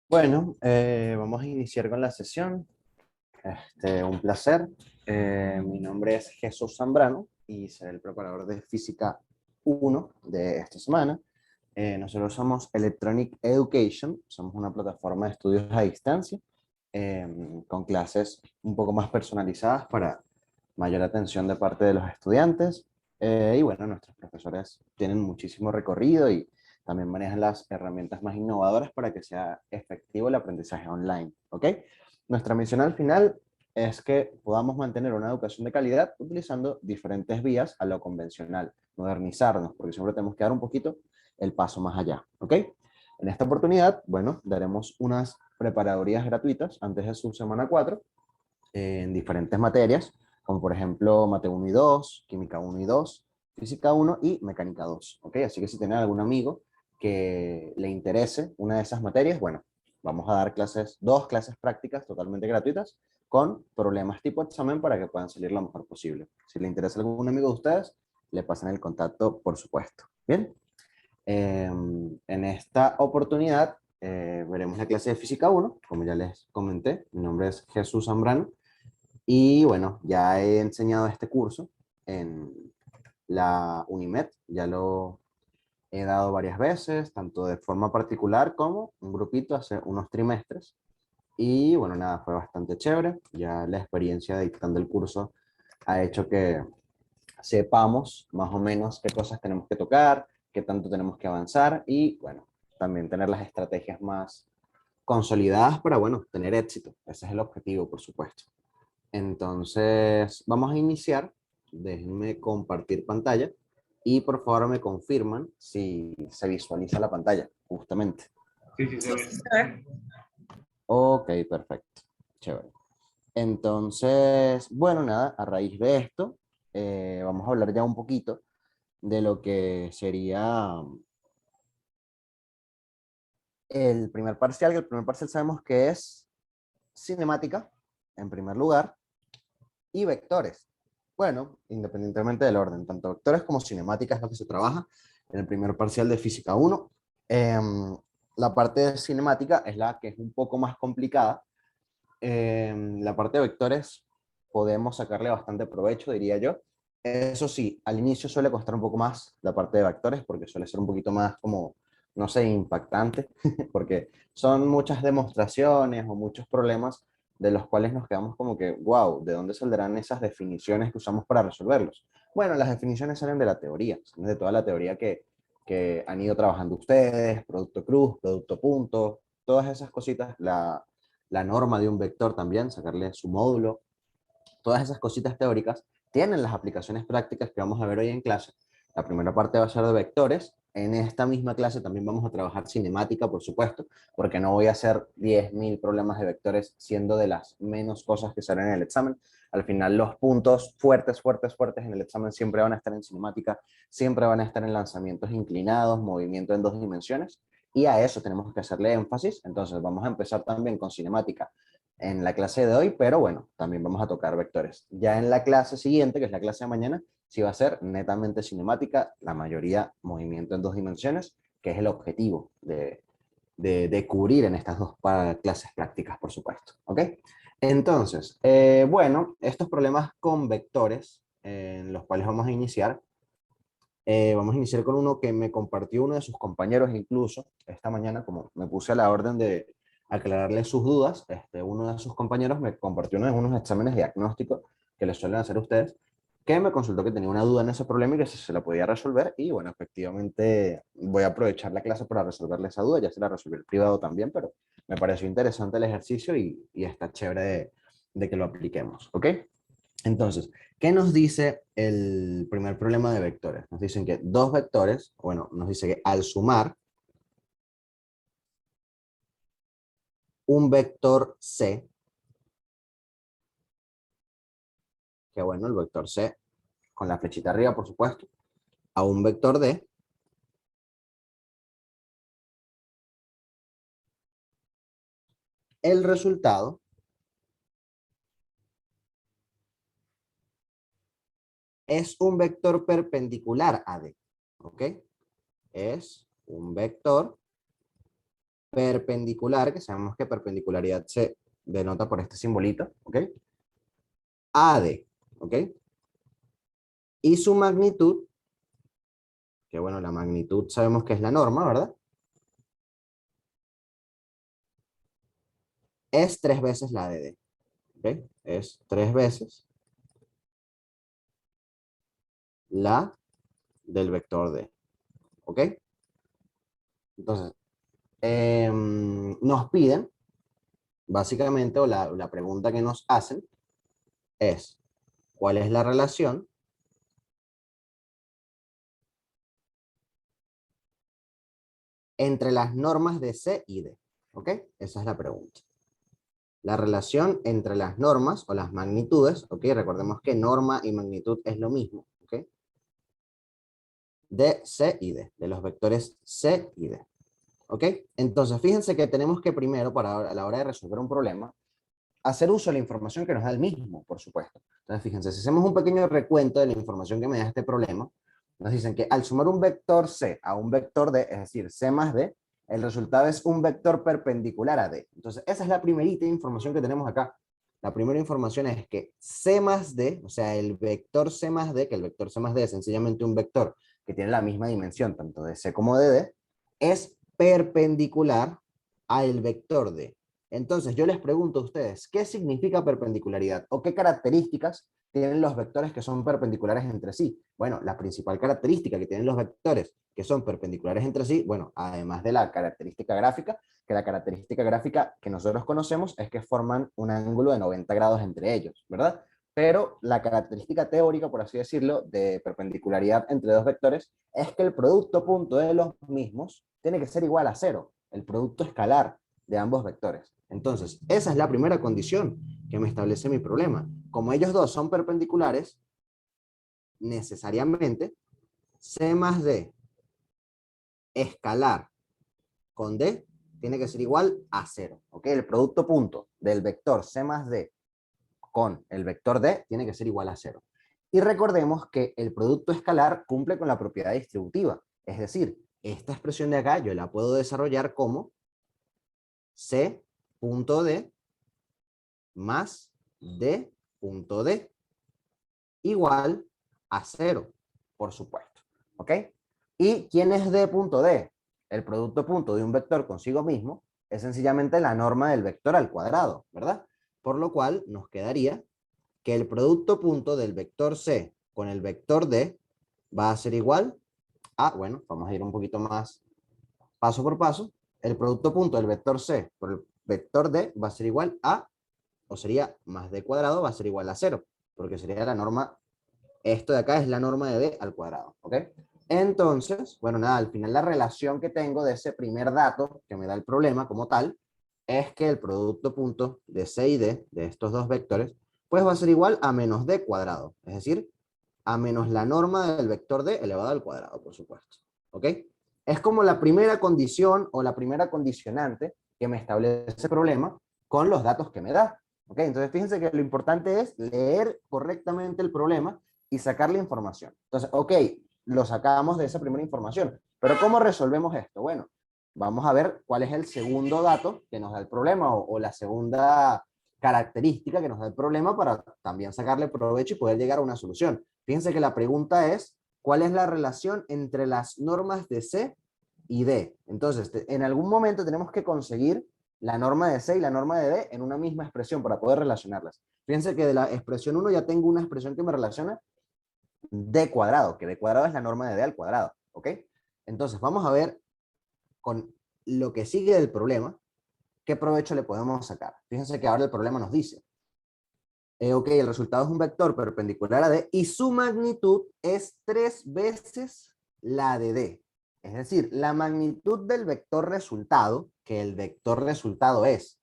Bueno, vamos a iniciar con la sesión. Un placer. Mi nombre es Jesús Zambrano y seré el preparador de Física 1 de esta semana. Nosotros somos Electronic Education, somos una plataforma de estudios a distancia eh, con clases un poco más personalizadas para mayor atención de parte de los estudiantes. Y bueno, nuestros profesores tienen muchísimo recorrido y también manejan las herramientas más innovadoras para que sea efectivo el aprendizaje online. ¿Ok? Nuestra misión al final es que podamos mantener una educación de calidad utilizando diferentes vías a lo convencional, modernizarnos, porque siempre tenemos que dar un poquito el paso más allá. ¿Ok? En esta oportunidad, bueno, daremos unas preparadorías gratuitas antes de su semana 4 en diferentes materias, como por ejemplo Mate 1 y 2, Química 1 y 2, Física 1 y Mecánica 2. ¿Ok? Así que si tienen algún amigo que le interese una de esas materias, bueno, vamos a dar clases, dos clases prácticas totalmente gratuitas con problemas tipo examen para que puedan salir lo mejor posible. Si le interesa algún amigo de ustedes, le pasan el contacto, por supuesto. Bien, en esta oportunidad veremos la clase de Física 1, como ya les comenté. Mi nombre es Jesús Zambrano y bueno, ya he enseñado este curso en la Unimed, ya lo he dado varias veces, tanto de forma particular como un grupito hace unos trimestres. Y bueno, nada, fue bastante chévere. Ya la experiencia de dictando el curso ha hecho que sepamos más o menos qué cosas tenemos que tocar, qué tanto tenemos que avanzar y bueno, también tener las estrategias más consolidadas para, bueno, tener éxito. Ese es el objetivo, por supuesto. Entonces, vamos a iniciar. Déjenme compartir pantalla y por favor me confirman si se visualiza la pantalla, justamente. Sí, sí, se Sí, ve. sí, se ve. Ok, perfecto. Chévere. Entonces, bueno, nada, a raíz de esto, vamos a hablar ya un poquito de lo que sería el primer parcial. Que el primer parcial sabemos que es cinemática, en primer lugar, y vectores. Bueno, independientemente del orden, tanto vectores como cinemática es lo que se trabaja en el primer parcial de Física 1. La parte de cinemática es la que es un poco más complicada. La parte de vectores podemos sacarle bastante provecho, diría yo. Eso sí, al inicio suele costar un poco más la parte de vectores porque suele ser un poquito más como, no sé, impactante, porque son muchas demostraciones o muchos problemas de los cuales nos quedamos como que, wow, ¿de dónde saldrán esas definiciones que usamos para resolverlos? Bueno, las definiciones salen de la teoría, salen de toda la teoría que han ido trabajando ustedes, producto cruz, producto punto, todas esas cositas, la norma de un vector también, sacarle su módulo, todas esas cositas teóricas tienen las aplicaciones prácticas que vamos a ver hoy en clase. La primera parte va a ser de vectores. En esta misma clase también vamos a trabajar cinemática, por supuesto, porque no voy a hacer 10.000 problemas de vectores siendo de las menos cosas que salen en el examen. Al final los puntos fuertes, fuertes, fuertes en el examen siempre van a estar en cinemática, siempre van a estar en lanzamientos inclinados, movimiento en dos dimensiones, y a eso tenemos que hacerle énfasis. Entonces vamos a empezar también con cinemática en la clase de hoy, pero bueno, también vamos a tocar vectores. Ya en la clase siguiente, que es la clase de mañana, sí va a ser netamente cinemática, la mayoría movimiento en dos dimensiones, que es el objetivo de cubrir en estas dos clases prácticas, por supuesto. ¿Ok? Entonces, bueno, estos problemas con vectores, en los cuales vamos a iniciar con uno que me compartió uno de sus compañeros incluso esta mañana, como me puse a la orden de aclararle sus dudas. Uno de sus compañeros me compartió uno de unos exámenes diagnósticos que les suelen hacer a ustedes, que me consultó que tenía una duda en ese problema y que si se la podía resolver. Y bueno, efectivamente voy a aprovechar la clase para resolverle esa duda. Ya se la resolví el privado también, pero me pareció interesante el ejercicio y está chévere de que lo apliquemos. ¿Ok? Entonces, ¿qué nos dice el primer problema de vectores? Nos dicen que dos vectores, bueno, nos dice que al sumar un vector C, que bueno, el vector C con la flechita arriba, por supuesto, a un vector D, el resultado es un vector perpendicular a D, ¿ok? Es un vector perpendicular, que sabemos que perpendicularidad se denota por este simbolito, ¿ok? AD, ¿ok? Y su magnitud, que bueno, la magnitud sabemos que es la norma, ¿verdad? Es 3 veces la de D, ¿ok? Es 3 veces la del vector D, ¿ok? Entonces, nos piden, básicamente, o la pregunta que nos hacen es, ¿cuál es la relación entre las normas de C y D? ¿Ok? Esa es la pregunta. La relación entre las normas o las magnitudes, ¿ok? Recordemos que norma y magnitud es lo mismo, ¿ok? De C y D, de los vectores C y D, ¿ok? Entonces, fíjense que tenemos que primero, a la hora de resolver un problema, hacer uso de la información que nos da el mismo, por supuesto. Entonces, fíjense, si hacemos un pequeño recuento de la información que me da este problema, nos dicen que al sumar un vector C a un vector D, es decir, C más D, el resultado es un vector perpendicular a D. Entonces, esa es la primerita información que tenemos acá. La primera información es que C más D, o sea, el vector C más D, que el vector C más D es sencillamente un vector que tiene la misma dimensión, tanto de C como de D, es perpendicular al vector D. Entonces, yo les pregunto a ustedes, ¿qué significa perpendicularidad? ¿O qué características tienen los vectores que son perpendiculares entre sí? Bueno, la principal característica que tienen los vectores que son perpendiculares entre sí, bueno, además de la característica gráfica, que la característica gráfica que nosotros conocemos es que forman un ángulo de 90 grados entre ellos, ¿verdad? Pero la característica teórica, por así decirlo, de perpendicularidad entre dos vectores es que el producto punto de los mismos tiene que ser igual a cero, el producto escalar de ambos vectores. Entonces, esa es la primera condición que me establece mi problema. Como ellos dos son perpendiculares, necesariamente C más D escalar con D tiene que ser igual a cero. ¿Ok? El producto punto del vector C más D con el vector D tiene que ser igual a cero. Y recordemos que el producto escalar cumple con la propiedad distributiva. Es decir, esta expresión de acá yo la puedo desarrollar como C punto D más D punto D igual a cero, por supuesto. ¿Ok? ¿Y quién es D punto D? El producto punto de un vector consigo mismo es sencillamente la norma del vector al cuadrado, ¿verdad? Por lo cual nos quedaría que el producto punto del vector C con el vector D va a ser igual a, bueno, vamos a ir un poquito más paso por paso, el producto punto del vector C por el vector D va a ser igual a, o sería más D cuadrado, va a ser igual a cero, porque sería la norma, esto de acá es la norma de D al cuadrado, ¿ok? Entonces, bueno, nada, al final la relación que tengo de ese primer dato que me da el problema como tal, es que el producto punto de C y D, de estos dos vectores, pues va a ser igual a menos D cuadrado, es decir, a menos la norma del vector D elevado al cuadrado, por supuesto, ¿ok? Es como la primera condición o la primera condicionante que me establece el problema con los datos que me da, ¿ok? Entonces, fíjense que lo importante es leer correctamente el problema y sacar la información. Entonces, ok, lo sacamos de esa primera información, pero ¿cómo resolvemos esto? Bueno, vamos a ver cuál es el segundo dato que nos da el problema o la segunda característica que nos da el problema para también sacarle provecho y poder llegar a una solución. Fíjense que la pregunta es, ¿cuál es la relación entre las normas de C y D? Entonces, en algún momento tenemos que conseguir la norma de C y la norma de D en una misma expresión para poder relacionarlas. Fíjense que de la expresión 1 ya tengo una expresión que me relaciona D cuadrado, que D cuadrado es la norma de D al cuadrado, ¿ok? Entonces, vamos a ver con lo que sigue del problema, ¿qué provecho le podemos sacar? Fíjense que ahora el problema nos dice, ok, el resultado es un vector perpendicular a D y su magnitud es 3 veces la de D. Es decir, la magnitud del vector resultado, que el vector resultado es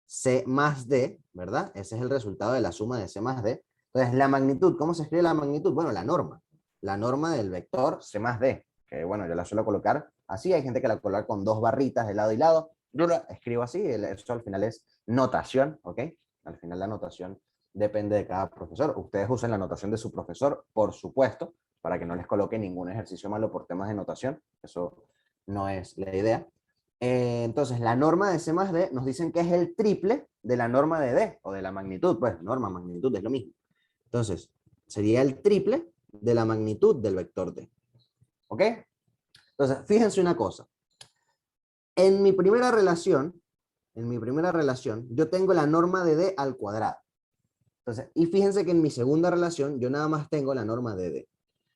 C más D, ¿verdad? Ese es el resultado de la suma de C más D. Entonces, la magnitud, ¿cómo se escribe la magnitud? Bueno, la norma. La norma del vector C más D, que bueno, yo la suelo colocar así. Hay gente que la coloca con dos barritas de lado y lado. Yo la escribo así, eso al final es notación, ¿ok? Al final la notación depende de cada profesor. Ustedes usen la notación de su profesor, por supuesto, para que no les coloque ningún ejercicio malo por temas de notación. Eso no es la idea. Entonces, la norma de C más D nos dicen que es el triple de la norma de D, o de la magnitud, pues norma, magnitud, es lo mismo. Entonces, sería el triple de la magnitud del vector D. ¿Ok? Entonces, fíjense una cosa. En mi primera relación, yo tengo la norma de D al cuadrado. Entonces, y fíjense que en mi segunda relación, yo nada más tengo la norma de D.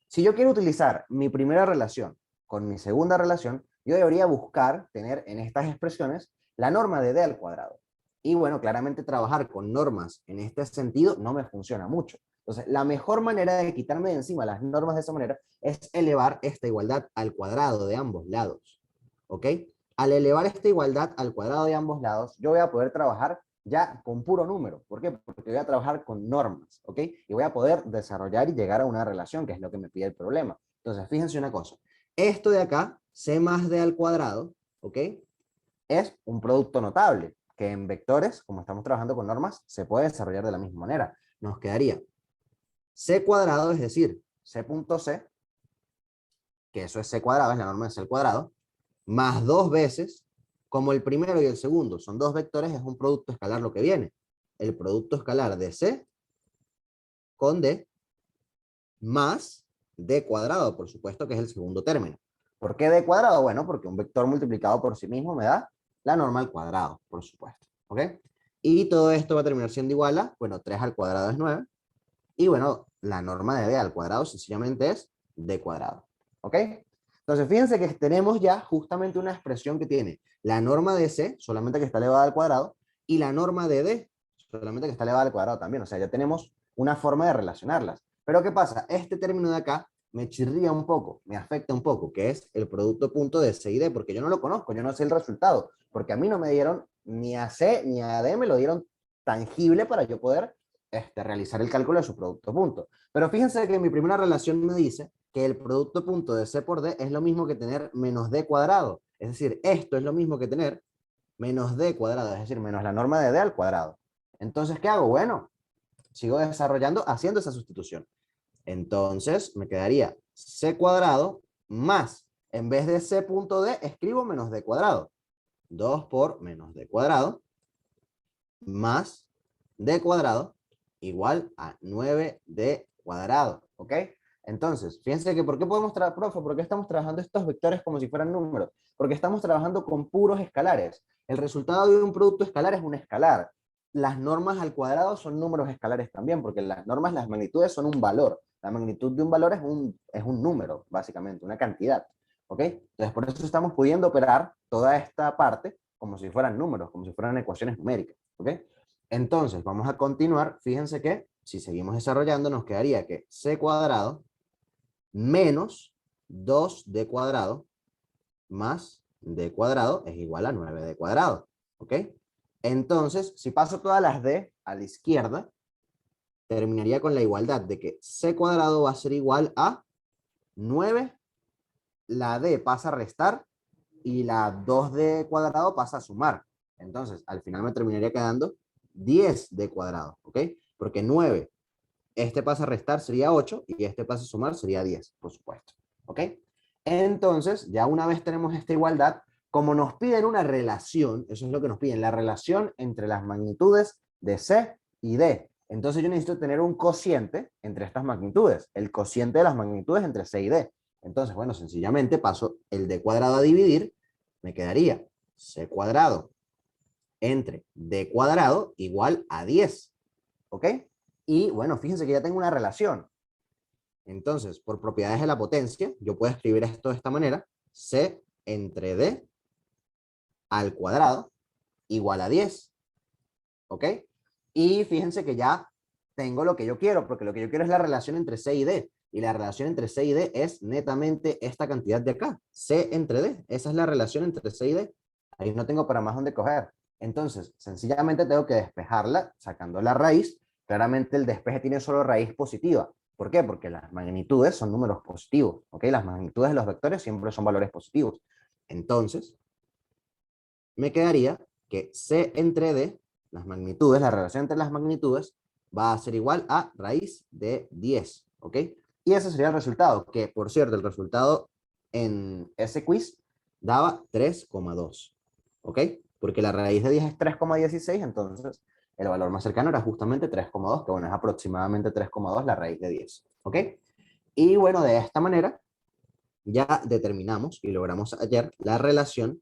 Si yo quiero utilizar mi primera relación con mi segunda relación, yo debería buscar tener en estas expresiones la norma de D al cuadrado. Y bueno, claramente trabajar con normas en este sentido no me funciona mucho. Entonces, la mejor manera de quitarme de encima las normas de esa manera es elevar esta igualdad al cuadrado de ambos lados. ¿Ok? Al elevar esta igualdad al cuadrado de ambos lados, yo voy a poder trabajar ya con puro número. ¿Por qué? Porque voy a trabajar con normas, ¿ok? Y voy a poder desarrollar y llegar a una relación, que es lo que me pide el problema. Entonces, fíjense una cosa. Esto de acá, c más d al cuadrado, ¿ok? Es un producto notable, que en vectores, como estamos trabajando con normas, se puede desarrollar de la misma manera. Nos quedaría c cuadrado, es decir, c.c, que eso es c cuadrado, es la norma de c al cuadrado, más dos veces, como el primero y el segundo son dos vectores, es un producto escalar lo que viene. El producto escalar de C con D más D cuadrado, por supuesto que es el segundo término. ¿Por qué D cuadrado? Bueno, porque un vector multiplicado por sí mismo me da la norma al cuadrado, por supuesto. ¿Ok? Y todo esto va a terminar siendo igual a, bueno, 3 al cuadrado es 9. Y bueno, la norma de D al cuadrado sencillamente es D cuadrado. ¿Ok? Entonces, fíjense que tenemos ya justamente una expresión que tiene la norma de C, solamente que está elevada al cuadrado, y la norma de D, solamente que está elevada al cuadrado también. O sea, ya tenemos una forma de relacionarlas. Pero ¿qué pasa? Este término de acá me chirría un poco, me afecta un poco, que es el producto punto de C y D, porque yo no lo conozco, yo no sé el resultado, porque a mí no me dieron ni a C ni a D, me lo dieron tangible para yo poder realizar el cálculo de su producto punto. Pero fíjense que mi primera relación me dice que el producto punto de C por D es lo mismo que tener menos D cuadrado. Es decir, esto es lo mismo que tener menos D cuadrado, es decir, menos la norma de D al cuadrado. Entonces, ¿qué hago? Bueno, sigo desarrollando, haciendo esa sustitución. Entonces, me quedaría C cuadrado más, en vez de C punto D, escribo menos D cuadrado. 2 por menos D cuadrado más D cuadrado igual a 9D cuadrado, ¿ok? Entonces, fíjense que ¿por qué podemos profe? ¿Por qué estamos trabajando estos vectores como si fueran números? Porque estamos trabajando con puros escalares. El resultado de un producto escalar es un escalar. Las normas al cuadrado son números escalares también, porque las normas, las magnitudes son un valor. La magnitud de un valor es un número, básicamente, una cantidad, ¿ok? Entonces, por eso estamos pudiendo operar toda esta parte como si fueran números, como si fueran ecuaciones numéricas, ¿ok? Entonces, vamos a continuar. Fíjense que si seguimos desarrollando, nos quedaría que c cuadrado menos 2d cuadrado más d cuadrado es igual a 9d cuadrado. ¿Ok? Entonces, si paso todas las d a la izquierda, terminaría con la igualdad de que c cuadrado va a ser igual a 9, la d pasa a restar y la 2d cuadrado pasa a sumar. Entonces, al final me terminaría quedando 10d cuadrado, ¿ok? Porque 9, este pasa a restar sería 8 y este pasa a sumar sería 10, por supuesto, ¿ok? Entonces, ya una vez tenemos esta igualdad, como nos piden una relación, eso es lo que nos piden, la relación entre las magnitudes de C y D. Entonces yo necesito tener un cociente entre estas magnitudes, el cociente de las magnitudes entre C y D. Entonces, bueno, sencillamente paso el D cuadrado a dividir, me quedaría C cuadrado entre D cuadrado igual a 10, ¿ok? Y bueno, fíjense que ya tengo una relación. Entonces, por propiedades de la potencia, yo puedo escribir esto de esta manera, C entre D al cuadrado igual a 10, ¿ok? Y fíjense que ya tengo lo que yo quiero, porque lo que yo quiero es la relación entre C y D, y la relación entre C y D es netamente esta cantidad de acá, C entre D, esa es la relación entre C y D, ahí no tengo para más dónde coger. Entonces, sencillamente tengo que despejarla sacando la raíz. Claramente el despeje tiene solo raíz positiva. ¿Por qué? Porque las magnitudes son números positivos, ¿ok? Las magnitudes de los vectores siempre son valores positivos. Entonces, me quedaría que C entre D, las magnitudes, la relación entre las magnitudes, va a ser igual a raíz de 10, ¿ok? Y ese sería el resultado, que por cierto, el resultado en ese quiz daba 3,2. ¿ok? Porque la raíz de 10 es 3,16, entonces el valor más cercano era justamente 3,2, que bueno, es aproximadamente 3,2 la raíz de 10, ¿ok? Y bueno, de esta manera ya determinamos y logramos hallar la relación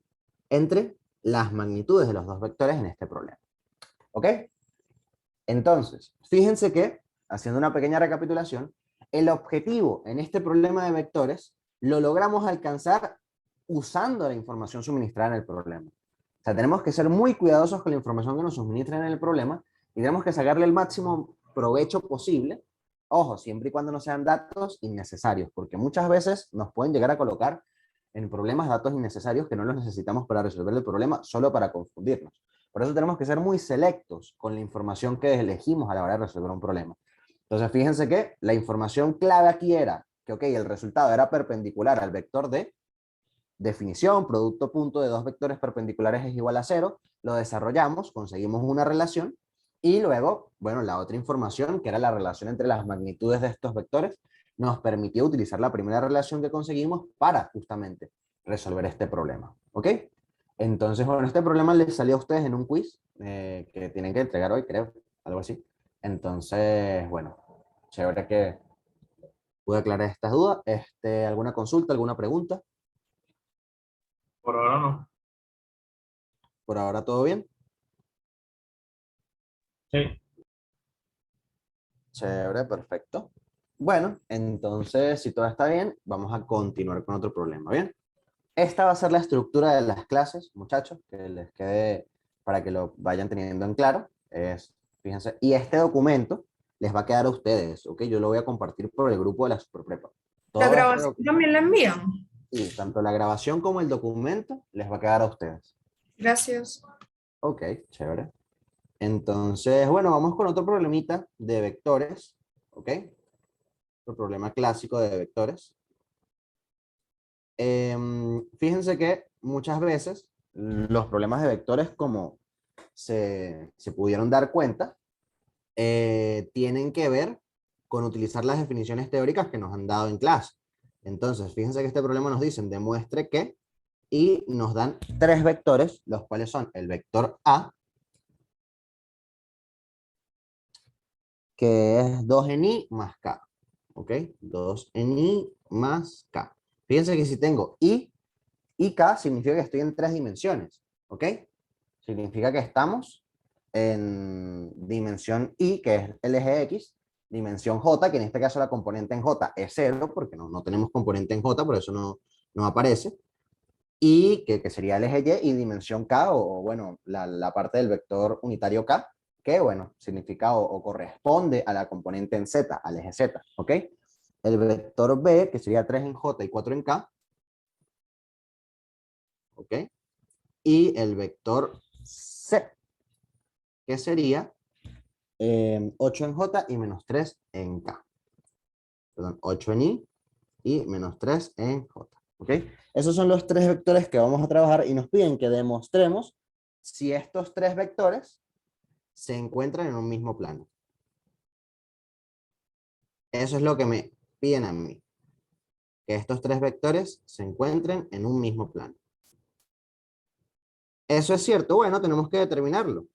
entre las magnitudes de los dos vectores en este problema, ¿ok? Entonces, fíjense que, haciendo una pequeña recapitulación, el objetivo en este problema de vectores lo logramos alcanzar usando la información suministrada en el problema. O sea, tenemos que ser muy cuidadosos con la información que nos suministran en el problema y tenemos que sacarle el máximo provecho posible. Ojo, siempre y cuando no sean datos innecesarios, porque muchas veces nos pueden llegar a colocar en problemas datos innecesarios que no los necesitamos para resolver el problema, solo para confundirnos. Por eso tenemos que ser muy selectos con la información que elegimos a la hora de resolver un problema. Entonces, fíjense que la información clave aquí era que, ok, el resultado era perpendicular al vector de definición, producto punto de dos vectores perpendiculares es igual a cero, lo desarrollamos, conseguimos una relación, y luego, bueno, la otra información, que era la relación entre las magnitudes de estos vectores, nos permitió utilizar la primera relación que conseguimos para justamente resolver este problema. ¿Ok? Entonces, bueno, este problema les salió a ustedes en un quiz que tienen que entregar hoy, creo, algo así. Entonces, bueno, chévere que pude aclarar estas dudas. ¿Alguna consulta, alguna pregunta? Por ahora no. Por ahora todo bien. Sí. Chévere, perfecto. Bueno, entonces, si todo está bien, vamos a continuar con otro problema, ¿bien? Esta va a ser la estructura de las clases, muchachos, que les quede para que lo vayan teniendo en claro. Fíjense, y este documento les va a quedar a ustedes, ¿ok? Yo lo voy a compartir por el grupo de la Superprepa. La Todo este grabación documento, también la envían. y tanto la grabación como el documento les va a quedar a ustedes. Gracias. Ok, chévere. Entonces, bueno, vamos con otro problemita de vectores, ¿ok? Otro problema clásico de vectores. Fíjense que muchas veces los problemas de vectores, como se pudieron dar cuenta, tienen que ver con utilizar las definiciones teóricas que nos han dado en clase. Entonces, fíjense que este problema nos dicen demuestre que, y nos dan tres vectores, los cuales son el vector A, que es 2 en I más K. ¿Ok? 2 en I más K. Fíjense que si tengo I y K, significa que estoy en tres dimensiones. ¿Ok? Significa que estamos en dimensión Y, que es el eje X, dimensión J, que en este caso la componente en J es cero, porque no tenemos componente en J, por eso no aparece, y que sería el eje Y, y dimensión K, o bueno, la parte del vector unitario K, que bueno, significa o corresponde a la componente en Z, al eje Z, ¿ok? El vector B, que sería 3 en J y 4 en K, ¿ok? Y el vector C, que sería 8 en J y menos 3 en K. Perdón, 8 en I y menos 3 en J. ¿Ok? Esos son los tres vectores que vamos a trabajar y nos piden que demostremos si estos tres vectores se encuentran en un mismo plano. Eso es lo que me piden a mí. Que estos tres vectores se encuentren en un mismo plano. ¿Eso es cierto? Bueno, tenemos que determinarlo.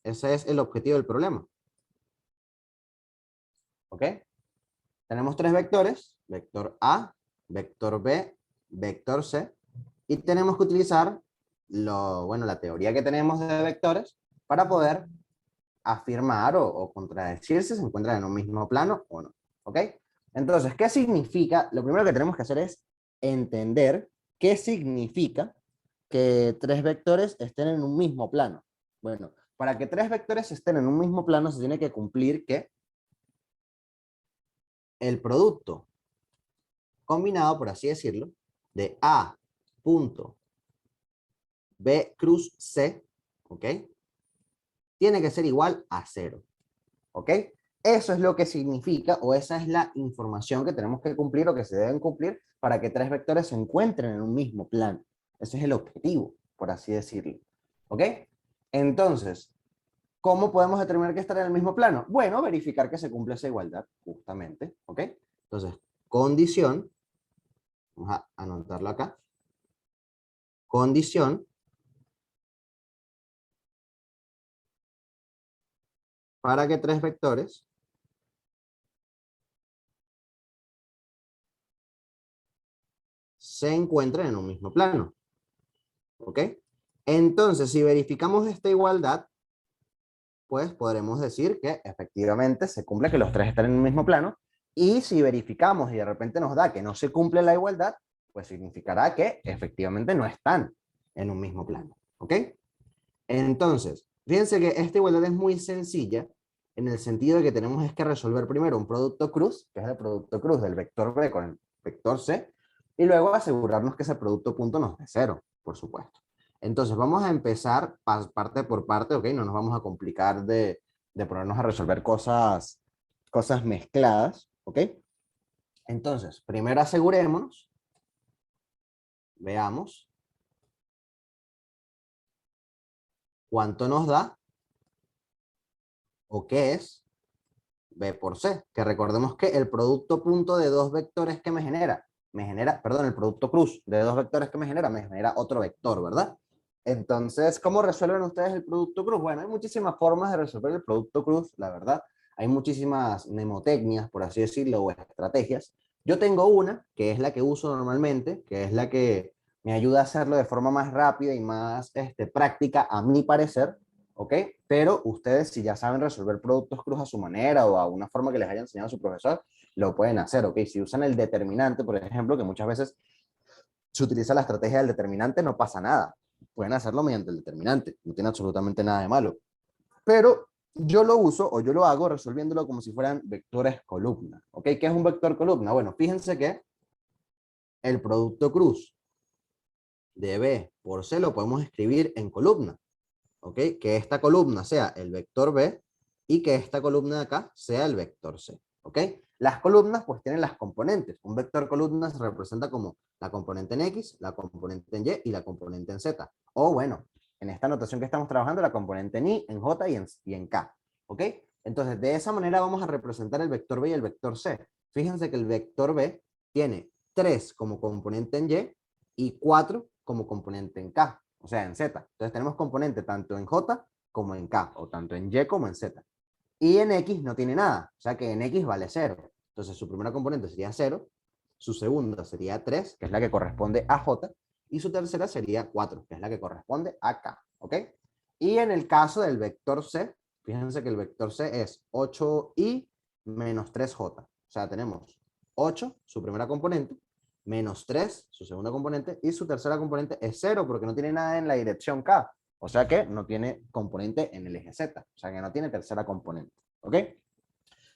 Ese es el objetivo del problema. ¿Ok? Tenemos tres vectores, vector A, vector B, vector C, y tenemos que utilizar la teoría que tenemos de vectores para poder afirmar o contradecir si se encuentran en un mismo plano o no. ¿Ok? Entonces, ¿qué significa? Lo primero que tenemos que hacer es entender qué significa que tres vectores estén en un mismo plano. Bueno, para que tres vectores estén en un mismo plano se tiene que cumplir que el producto combinado, por así decirlo, de A punto B cruz C, ¿ok? Tiene que ser igual a 0, ¿ok? Eso es lo que significa, o esa es la información que tenemos que cumplir o que se deben cumplir para que tres vectores se encuentren en un mismo plano. Ese es el objetivo, por así decirlo, ¿ok? Entonces, ¿cómo podemos determinar que están en el mismo plano? Bueno, verificar que se cumple esa igualdad, justamente, ¿ok? Entonces, condición, vamos a anotarlo acá, condición para que tres vectores se encuentren en un mismo plano. ¿Ok? Entonces, si verificamos esta igualdad, pues podremos decir que efectivamente se cumple que los tres están en un mismo plano. Y si verificamos y de repente nos da que no se cumple la igualdad, pues significará que efectivamente no están en un mismo plano. ¿Ok? Entonces, fíjense que esta igualdad es muy sencilla en el sentido de que tenemos es que resolver primero un producto cruz, que es el producto cruz del vector B con el vector C, y luego asegurarnos que ese producto punto nos dé cero, por supuesto. Entonces, vamos a empezar parte por parte, ¿ok? No nos vamos a complicar de ponernos a resolver cosas mezcladas, ¿ok? Entonces, primero asegurémonos, veamos cuánto nos da o qué es B por C, que recordemos que el producto punto de dos vectores que perdón, el producto cruz de dos vectores que me genera otro vector, ¿verdad? Entonces, ¿cómo resuelven ustedes el producto cruz? Bueno, hay muchísimas formas de resolver el producto cruz, la verdad. Hay muchísimas mnemotecnias, por así decirlo, o estrategias. Yo tengo una, que es la que uso normalmente, que es la que me ayuda a hacerlo de forma más rápida y más práctica, a mi parecer, ¿ok? Pero ustedes, si ya saben resolver productos cruz a su manera o a una forma que les haya enseñado su profesor, lo pueden hacer, ¿ok? Si usan el determinante, por ejemplo, que muchas veces se utiliza la estrategia del determinante, no pasa nada. Pueden hacerlo mediante el determinante, no tiene absolutamente nada de malo. Pero yo lo uso o yo lo hago resolviéndolo como si fueran vectores columna, ¿ok? ¿Qué es un vector columna? Bueno, fíjense que el producto cruz de B por C lo podemos escribir en columna. ¿Ok? Que esta columna sea el vector B y que esta columna de acá sea el vector C. ¿Ok? Las columnas pues tienen las componentes. Un vector columna se representa como la componente en X, la componente en Y y la componente en Z. O bueno, en esta notación que estamos trabajando, la componente en Y, en J y en K. ¿Ok? Entonces, de esa manera vamos a representar el vector B y el vector C. Fíjense que el vector B tiene 3 como componente en Y y 4 como componente en K, o sea, en Z. Entonces tenemos componente tanto en J como en K, o tanto en Y como en Z. Y en X no tiene nada, o sea que en X vale 0. Entonces su primera componente sería 0, su segunda sería 3, que es la que corresponde a J, y su tercera sería 4, que es la que corresponde a K, ¿ok? Y en el caso del vector C, fíjense que el vector C es 8i menos 3j, o sea, tenemos 8, su primera componente, menos 3, su segunda componente, y su tercera componente es 0, porque no tiene nada en la dirección K. O sea que no tiene componente en el eje Z. O sea que no tiene tercera componente. ¿Ok?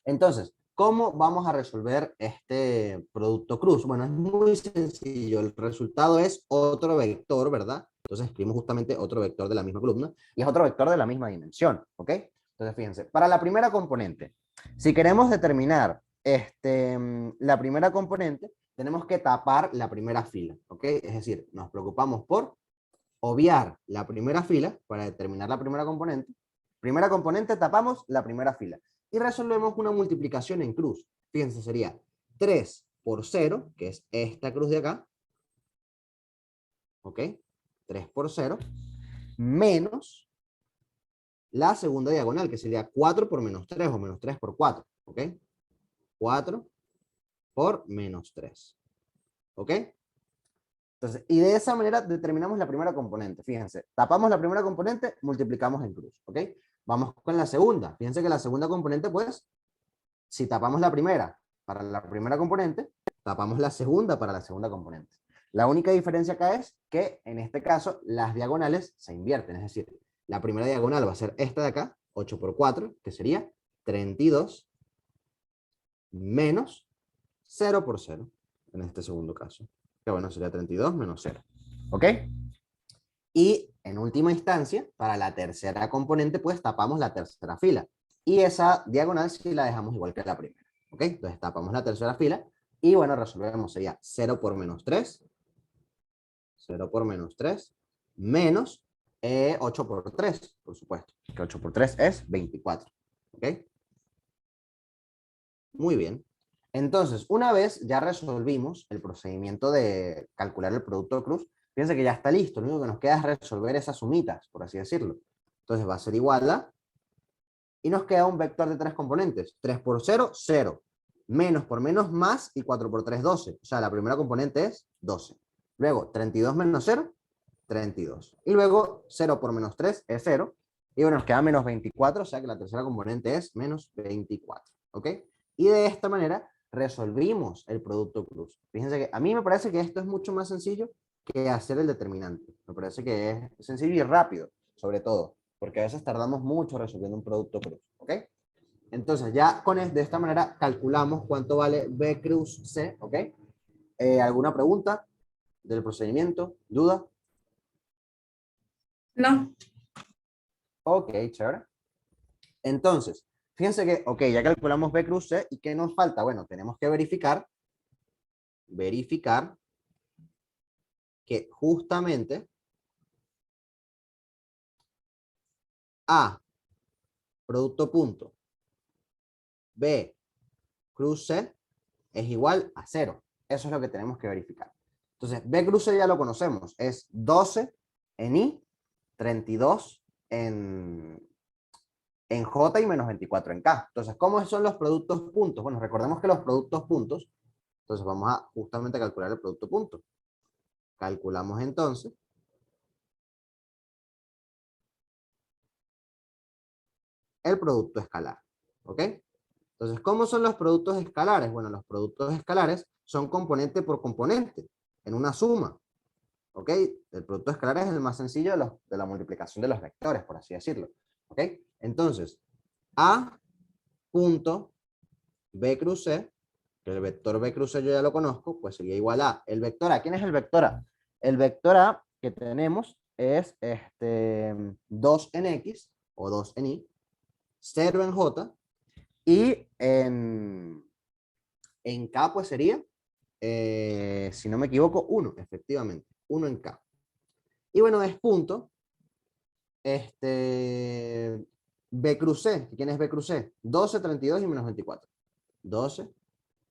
Entonces, ¿cómo vamos a resolver este producto cruz? Bueno, es muy sencillo. El resultado es otro vector, ¿verdad? Entonces escribimos justamente otro vector de la misma columna y es otro vector de la misma dimensión. ¿Ok? Entonces, fíjense, para la primera componente, si queremos determinar la primera componente, tenemos que tapar la primera fila. ¿Ok? Es decir, nos preocupamos por obviar la primera fila para determinar la primera componente. Primera componente, tapamos la primera fila. Y resolvemos una multiplicación en cruz. Fíjense, sería 3 por 0, que es esta cruz de acá. ¿Ok? 3 por 0. Menos la segunda diagonal, que sería 4 por menos 3, o menos 3 por 4. ¿Ok? 4 por menos 3. ¿Ok? Entonces, y de esa manera determinamos la primera componente. Fíjense, tapamos la primera componente, multiplicamos en cruz. ¿Ok? Vamos con la segunda. Fíjense que la segunda componente, pues, si tapamos la primera para la primera componente, tapamos la segunda para la segunda componente. La única diferencia acá es que, en este caso, las diagonales se invierten. Es decir, la primera diagonal va a ser esta de acá, 8 por 4, que sería 32, menos 0 por 0, en este segundo caso. Que bueno, sería 32 menos 0. ¿Ok? Y en última instancia, para la tercera componente, pues tapamos la tercera fila. Y esa diagonal sí la dejamos igual que la primera. ¿Ok? Entonces tapamos la tercera fila y bueno, resolvemos. Sería 0 por menos 3. 0 por menos 3. Menos 8 por 3, por supuesto. Que 8 por 3 es 24. ¿Ok? Muy bien. Entonces, una vez ya resolvimos el procedimiento de calcular el producto de cruz, fíjense que ya está listo. Lo único que nos queda es resolver esas sumitas, por así decirlo. Entonces va a ser igual a Y nos queda un vector de 3 componentes. 3 por 0, 0. Menos por menos, más, y 4 por 3, 12. O sea, la primera componente es 12. Luego, 32 menos 0, 32. Y luego, 0 por menos 3 es 0. Y bueno, nos queda menos 24, o sea que la tercera componente es menos 24. ¿Ok? Y de esta manera resolvimos el producto cruz. Fíjense que a mí me parece que esto es mucho más sencillo que hacer el determinante. Me parece que es sencillo y rápido, sobre todo, porque a veces tardamos mucho resolviendo un producto cruz. ¿Ok? Entonces, ya de esta manera calculamos cuánto vale B cruz C. ¿Ok? ¿Alguna pregunta del procedimiento? ¿Duda? No. Ok, chévere. Entonces, fíjense que, ok, ya calculamos B cruz C, ¿y qué nos falta? Bueno, tenemos que verificar que justamente A, producto punto, B, cruz C, es igual a 0. Eso es lo que tenemos que verificar. Entonces, B cruz C ya lo conocemos. Es 12 en I, 32 en J y menos 24 en K. Entonces, ¿cómo son los productos puntos? Bueno, recordemos que los productos puntos, entonces vamos a justamente calcular el producto punto. Calculamos entonces el producto escalar. ¿Ok? Entonces, ¿cómo son los productos escalares? Bueno, los productos escalares son componente por componente, en una suma. ¿Ok? El producto escalar es el más sencillo de la multiplicación de los vectores, por así decirlo. ¿Ok? Entonces, A punto B cruz C, que el vector B cruz C yo ya lo conozco, pues sería igual a el vector A. ¿Quién es el vector A? El vector A que tenemos es 2 en X, o 2 en Y, 0 en J, y en K pues sería, si no me equivoco, 1, efectivamente, 1 en K. Y bueno, es punto, B cruz C. ¿Quién es B cruz C? 12, 32 y menos 24. 12,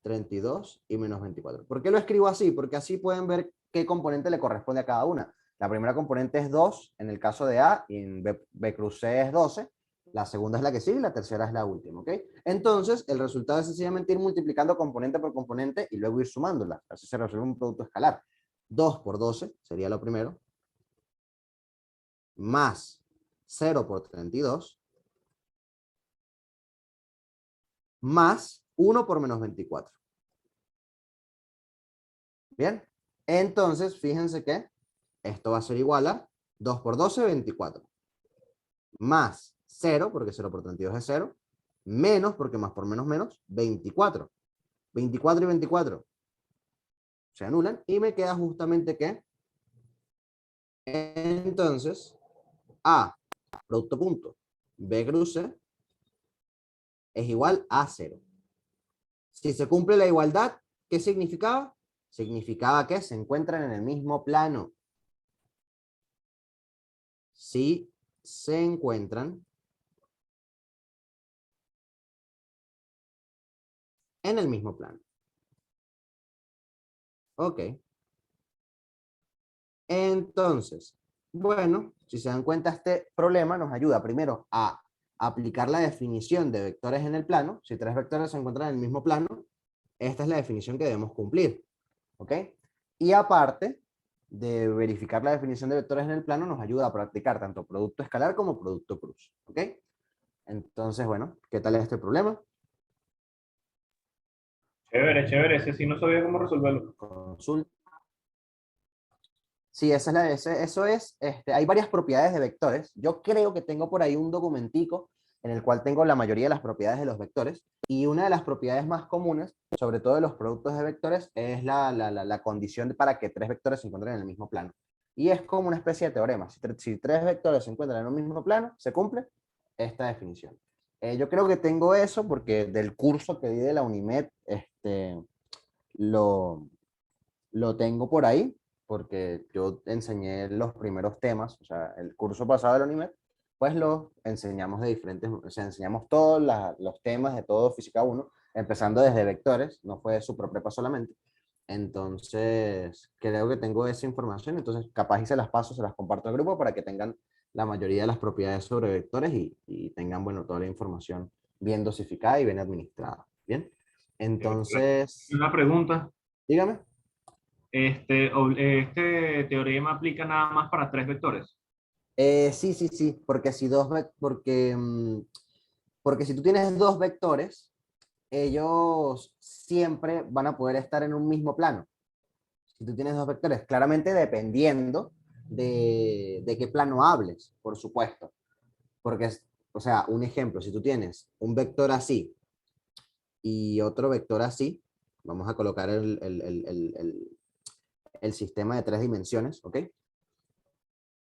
32 y menos 24. ¿Por qué lo escribo así? Porque así pueden ver qué componente le corresponde a cada una. La primera componente es 2 en el caso de A, y en B cruz C es 12. La segunda es la que sigue y la tercera es la última, ¿ok? Entonces, el resultado es sencillamente ir multiplicando componente por componente y luego ir sumándolas. Así se resuelve un producto escalar. 2 por 12 sería lo primero, más 0 por 32, más 1 por menos 24. Bien, entonces fíjense que esto va a ser igual a 2 por 12, 24. Más 0, porque 0 por 32 es 0. Menos, porque más por menos, 24. 24 y 24 se anulan y me queda justamente que entonces A, producto punto, B cruce es igual a 0. Si se cumple la igualdad, ¿qué significaba? Significaba que se encuentran en el mismo plano. Si se encuentran en el mismo plano. Ok. Entonces, bueno, si se dan cuenta, este problema nos ayuda primero a aplicar la definición de vectores en el plano. Si tres vectores se encuentran en el mismo plano, esta es la definición que debemos cumplir. ¿Ok? Y aparte de verificar la definición de vectores en el plano, nos ayuda a practicar tanto producto escalar como producto cruz. ¿Ok? Entonces, bueno, ¿qué tal este problema? Chévere, chévere. Ese sí no sabía cómo resolverlo. Consulta. Sí, eso es, hay varias propiedades de vectores. Yo creo que tengo por ahí un documentico en el cual tengo la mayoría de las propiedades de los vectores, y una de las propiedades más comunes, sobre todo de los productos de vectores, es la condición para que tres vectores se encuentren en el mismo plano. Y es como una especie de teorema. Si tres vectores se encuentran en un mismo plano, se cumple esta definición. Yo creo que tengo eso porque del curso que di de la UNIMED, lo, lo tengo por ahí, porque yo enseñé los primeros temas, o sea, el curso pasado de la UNIMED, pues lo enseñamos de diferentes, o sea, enseñamos los temas de todo Física 1, empezando desde vectores, no fue super prepa solamente. Entonces, creo que tengo esa información, entonces capaz y se las paso, se las comparto al grupo para que tengan la mayoría de las propiedades sobre vectores y tengan, bueno, toda la información bien dosificada y bien administrada. Bien, entonces, Una pregunta. dígame. Este teorema aplica nada más para tres vectores. Sí, sí, sí, porque porque si tú tienes dos vectores, ellos siempre van a poder estar en un mismo plano. Si tú tienes dos vectores, claramente dependiendo de qué plano hables, por supuesto. Porque, o sea, un ejemplo, si tú tienes un vector así y otro vector así, vamos a colocar el sistema de tres dimensiones, ¿ok?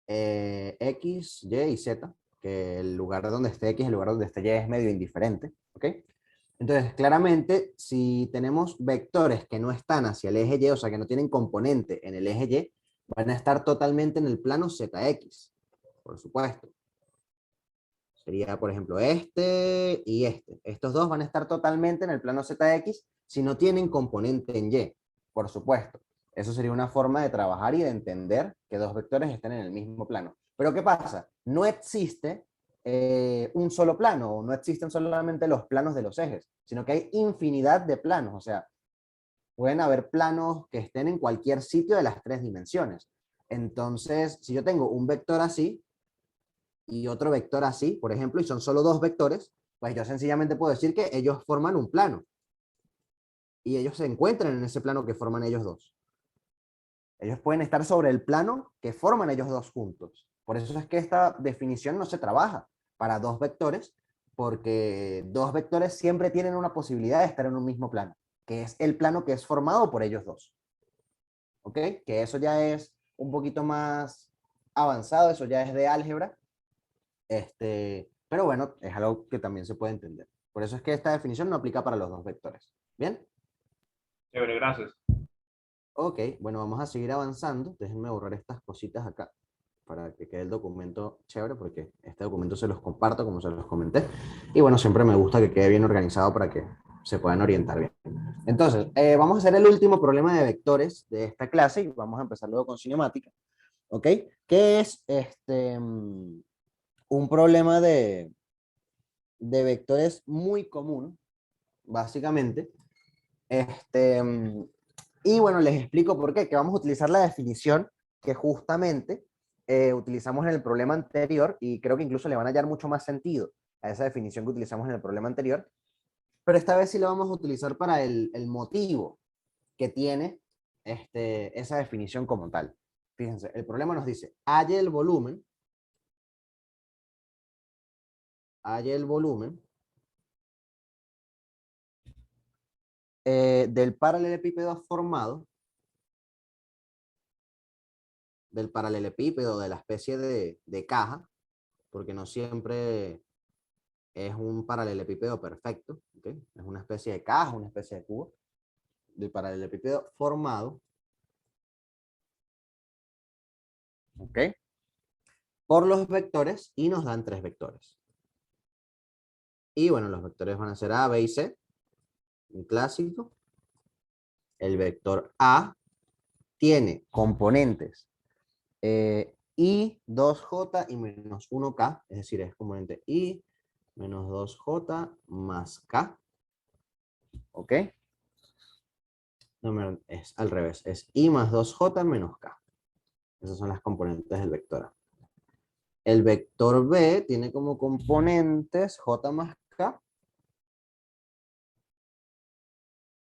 X, Y y Z, que el lugar donde esté X, el lugar donde esté Y es medio indiferente, ¿ok? Entonces, claramente, si tenemos vectores que no están hacia el eje Y, o sea, que no tienen componente en el eje Y, van a estar totalmente en el plano ZX, por supuesto. Sería, por ejemplo, este y este. Estos dos van a estar totalmente en el plano ZX si no tienen componente en Y, por supuesto. Eso sería una forma de trabajar y de entender que dos vectores estén en el mismo plano. Pero ¿qué pasa? No existe un solo plano, o no existen solamente los planos de los ejes, sino que hay infinidad de planos. O sea, pueden haber planos que estén en cualquier sitio de las tres dimensiones. Entonces, si yo tengo un vector así, y otro vector así, por ejemplo, y son solo dos vectores, pues yo sencillamente puedo decir que ellos forman un plano. Y ellos se encuentran en ese plano que forman ellos dos. Ellos pueden estar sobre el plano que forman ellos dos juntos. Por eso es que esta definición no se trabaja para dos vectores, porque dos vectores siempre tienen una posibilidad de estar en un mismo plano, que es el plano que es formado por ellos dos. ¿Ok? Que eso ya es un poquito más avanzado, eso ya es de álgebra. Pero bueno, es algo que también se puede entender. Por eso es que esta definición no aplica para los dos vectores. ¿Bien? Chévere, gracias. Ok, bueno, vamos a seguir avanzando. Déjenme borrar estas cositas acá para que quede el documento chévere, porque este documento se los comparto como se los comenté. Y bueno, siempre me gusta que quede bien organizado para que se puedan orientar bien. Entonces, vamos a hacer el último problema de vectores de esta clase y vamos a empezar luego con cinemática. ¿Ok? Que es un problema de vectores muy común, básicamente. Este, y bueno, les explico por qué, que vamos a utilizar la definición que justamente utilizamos en el problema anterior, y creo que incluso le van a hallar mucho más sentido a esa definición que utilizamos en el problema anterior, pero esta vez sí lo vamos a utilizar para el motivo que tiene esa definición como tal. Fíjense, el problema nos dice, halla el volumen del paralelepípedo formado, del paralelepípedo, de la especie de caja, porque no siempre es un paralelepípedo perfecto, ¿okay? Es una especie de caja, una especie de cubo, del paralelepípedo formado, ¿okay? Por los vectores y nos dan tres vectores. Y bueno, los vectores van a ser A, B y C, un clásico. El vector A tiene componentes I, 2J y menos 1K, es decir, es componente I menos 2J más K, ¿ok? No, es al revés, es I más 2J menos K. Esas son las componentes del vector A. El vector B tiene como componentes J más K.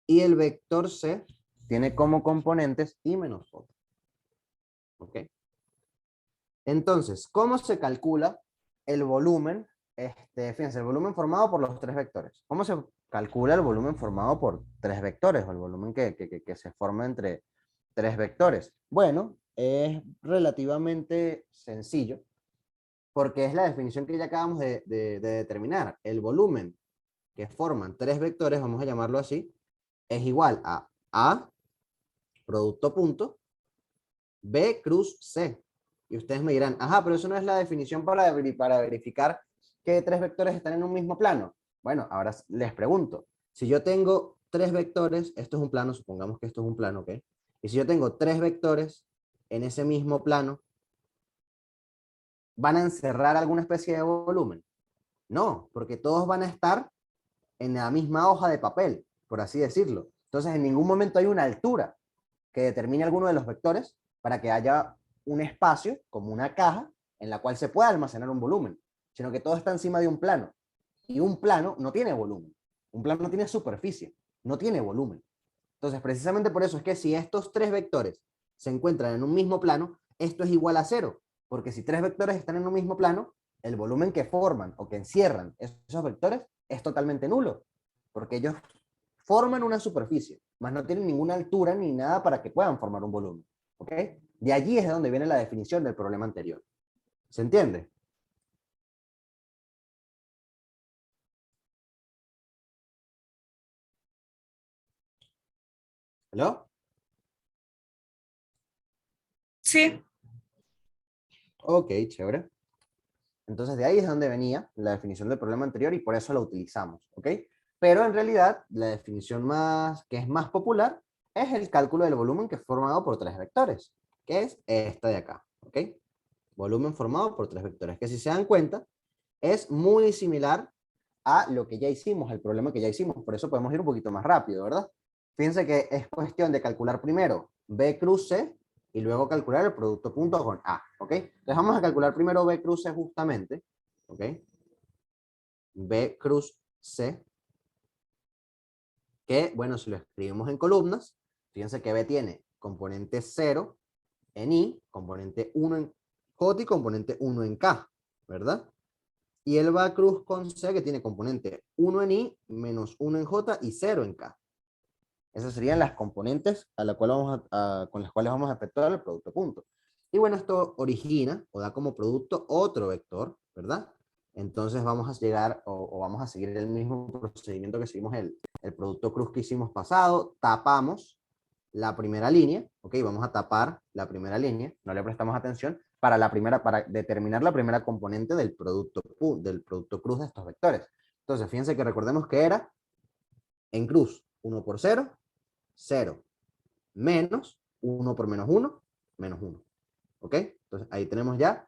Y el vector C tiene como componentes I menos J. ¿Ok? Entonces, ¿cómo se calcula el volumen? Fíjense, el volumen formado por los tres vectores. ¿Cómo se calcula el volumen formado por tres vectores? O el volumen que se forma entre tres vectores. Bueno, es relativamente sencillo, porque es la definición que ya acabamos de determinar. El volumen que forman tres vectores, vamos a llamarlo así, es igual a A, producto punto, B cruz C. Y ustedes me dirán, ajá, pero eso no es la definición para verificar que tres vectores están en un mismo plano. Bueno, ahora les pregunto, si yo tengo tres vectores, esto es un plano, supongamos que esto es un plano, ¿ok? Y si yo tengo tres vectores en ese mismo plano, ¿van a encerrar alguna especie de volumen? No, porque todos van a estar en la misma hoja de papel, por así decirlo. Entonces, en ningún momento hay una altura que determine alguno de los vectores para que haya un espacio, como una caja, en la cual se pueda almacenar un volumen, sino que todo está encima de un plano. Y un plano no tiene volumen. Un plano no tiene superficie, no tiene volumen. Entonces, precisamente por eso es que si estos tres vectores se encuentran en un mismo plano, esto es igual a cero, porque si tres vectores están en un mismo plano, el volumen que forman o que encierran esos vectores es totalmente nulo, porque ellos forman una superficie, más no tienen ninguna altura ni nada para que puedan formar un volumen. ¿Ok? De allí es de donde viene la definición del problema anterior. ¿Se entiende? ¿Aló? Sí, Ok, chévere. Entonces de ahí es donde venía la definición del problema anterior y por eso la utilizamos, ¿ok? Pero en realidad la definición que es más popular es el cálculo del volumen que es formado por tres vectores, que es esta de acá, ¿ok? Volumen formado por tres vectores, que si se dan cuenta es muy similar a lo que ya hicimos, el problema que ya hicimos, por eso podemos ir un poquito más rápido, ¿verdad? Fíjense que es cuestión de calcular primero B cruz C y luego calcular el producto punto con A, ¿ok? Entonces vamos a calcular primero B cruz C justamente, ¿ok? B cruz C, que bueno, si lo escribimos en columnas, fíjense que B tiene componente 0 en I, componente 1 en J y componente 1 en K, ¿verdad? Y el B cruz con C que tiene componente 1 en I, menos 1 en J y 0 en K. Esas serían las componentes con las cuales vamos a efectuar el producto punto. Y bueno, esto origina o da como producto otro vector, ¿verdad? Entonces vamos a llegar o vamos a seguir el mismo procedimiento que seguimos el producto cruz que hicimos pasado. Tapamos la primera línea, ¿ok? Vamos a tapar la primera línea, no le prestamos atención, para determinar la primera componente del producto cruz de estos vectores. Entonces, fíjense que recordemos que era en cruz 1 por 0, 0, menos 1 por menos 1, menos 1. ¿Ok? Entonces ahí tenemos ya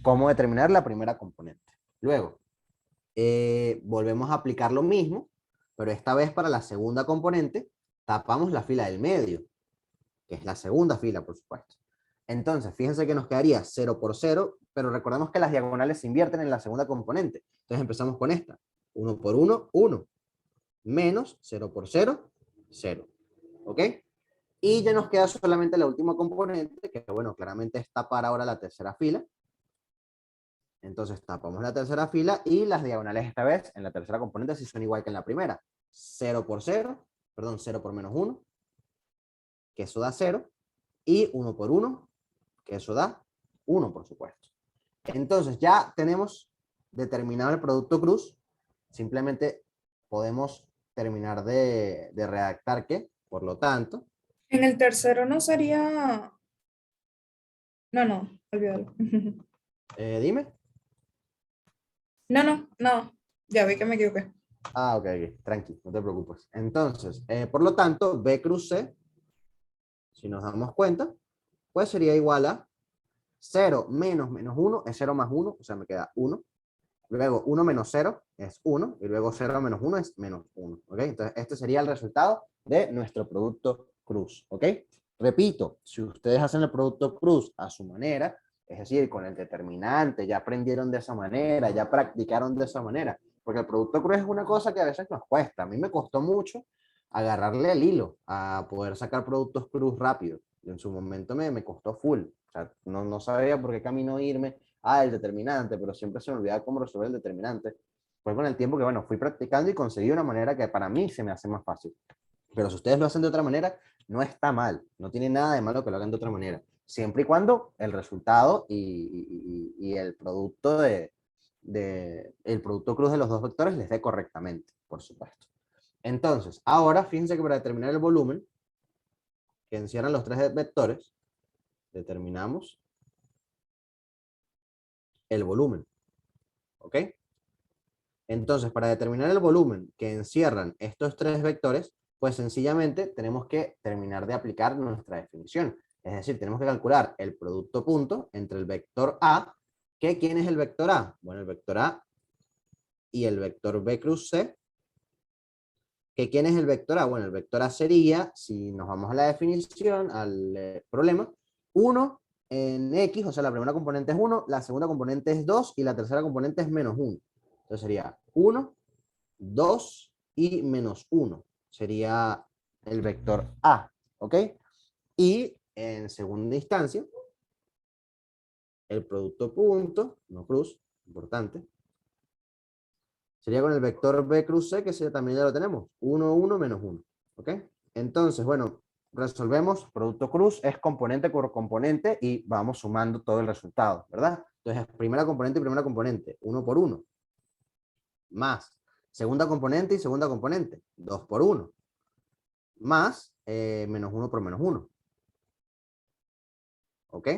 cómo determinar la primera componente. Luego, volvemos a aplicar lo mismo, pero esta vez para la segunda componente, tapamos la fila del medio, que es la segunda fila, por supuesto. Entonces, fíjense que nos quedaría 0 por 0, pero recordemos que las diagonales se invierten en la segunda componente. Entonces empezamos con esta. 1 por 1, 1. Menos 0 por 0, 0. ¿Ok? Y ya nos queda solamente la última componente, que bueno, claramente es tapar ahora la tercera fila. Entonces tapamos la tercera fila y las diagonales esta vez en la tercera componente sí son igual que en la primera. 0 por 0, perdón, 0 por menos 1, que eso da 0. Y 1 por 1, que eso da 1, por supuesto. Entonces ya tenemos determinado el producto cruz. Simplemente podemos terminar de redactar que, por lo tanto, en el tercero no sería. No, no, olvídalo. dime. No, no, no. Ya vi que me equivoqué. Ah, ok, tranqui, no te preocupes. Entonces, por lo tanto, B cruz C, si nos damos cuenta, pues sería igual a 0 menos menos 1 es 0 más 1, o sea, me queda 1. Luego 1 menos 0 es 1, y luego 0 menos 1 es menos 1. ¿Ok? Entonces, este sería el resultado de nuestro producto cruz. ¿Ok? Repito, si ustedes hacen el producto cruz a su manera, es decir, con el determinante, ya aprendieron de esa manera, ya practicaron de esa manera, porque el producto cruz es una cosa que a veces nos cuesta. A mí me costó mucho agarrarle el hilo a poder sacar productos cruz rápido. En su momento me costó full. O sea, no sabía por qué camino irme el determinante, pero siempre se me olvidaba cómo resolver el determinante. Fue con el tiempo que, bueno, fui practicando y conseguí una manera que para mí se me hace más fácil. Pero si ustedes lo hacen de otra manera, no está mal. No tiene nada de malo que lo hagan de otra manera. Siempre y cuando el resultado y el producto el producto cruz de los dos vectores les dé correctamente, por supuesto. Entonces, ahora fíjense que para determinar el volumen que encierran los tres vectores, determinamos el volumen. ¿Ok? Entonces, para determinar el volumen que encierran estos tres vectores, Pues sencillamente tenemos que terminar de aplicar nuestra definición. Es decir, tenemos que calcular el producto punto entre el vector A, que ¿quién es el vector A? Bueno, el vector A y el vector B cruz C. ¿Que quién es el vector A? Bueno, el vector A sería, si nos vamos a la definición, al problema, 1 en X, o sea, la primera componente es 1, la segunda componente es 2 y la tercera componente es menos 1. Entonces sería 1, 2 y menos 1. Sería el vector A, ¿ok? Y en segunda instancia, el producto punto, no cruz, importante, sería con el vector B cruz C, que también ya lo tenemos, 1, 1, menos 1, ¿ok? Entonces, bueno, resolvemos, producto cruz es componente por componente y vamos sumando todo el resultado, ¿verdad? Entonces, primera componente y primera componente, 1 por 1, más segunda componente y segunda componente, 2 por 1, más menos 1 por menos 1, ¿ok?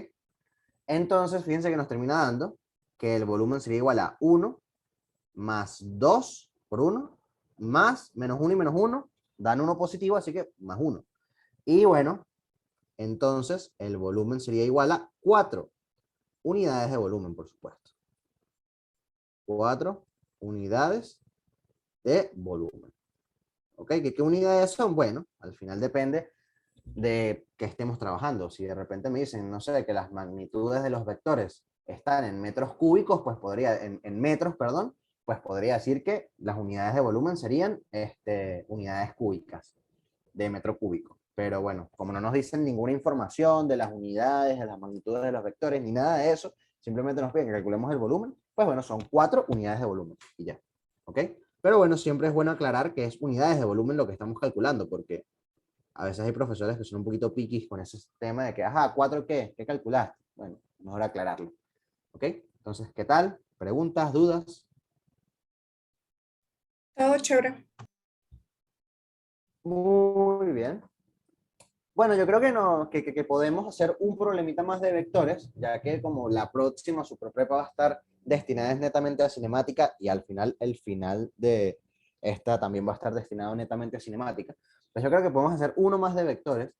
Entonces, fíjense que nos termina dando que el volumen sería igual a 1 más 2 por 1, más menos 1 y menos 1, dan 1 positivo, así que más 1. Y bueno, entonces el volumen sería igual a 4 unidades de volumen, por supuesto. 4 unidades de volumen. ¿Ok? ¿Qué unidades son? Bueno, al final depende de que estemos trabajando. Si de repente me dicen, no sé, que las magnitudes de los vectores están en metros cúbicos, pues podría, en metros, perdón, pues podría decir que las unidades de volumen serían unidades cúbicas de metro cúbico. Pero bueno, como no nos dicen ninguna información de las unidades, de las magnitudes de los vectores, ni nada de eso, simplemente nos piden que calculemos el volumen, pues bueno, son 4 unidades de volumen y ya. ¿Ok? Pero bueno, siempre es bueno aclarar que es unidades de volumen lo que estamos calculando, porque a veces hay profesores que son un poquito piquis con ese tema de que, ajá, ¿4 qué? ¿Qué calculaste? Bueno, mejor aclararlo. ¿Ok? Entonces, ¿qué tal? ¿Preguntas, dudas? Todo chévere. Muy bien. Bueno, yo creo que, no, que podemos hacer un problemita más de vectores, ya que como la próxima Superprepa va a estar destinada netamente a cinemática y al final, el final de esta también va a estar destinado netamente a cinemática. Pues yo creo que podemos hacer uno más de vectores,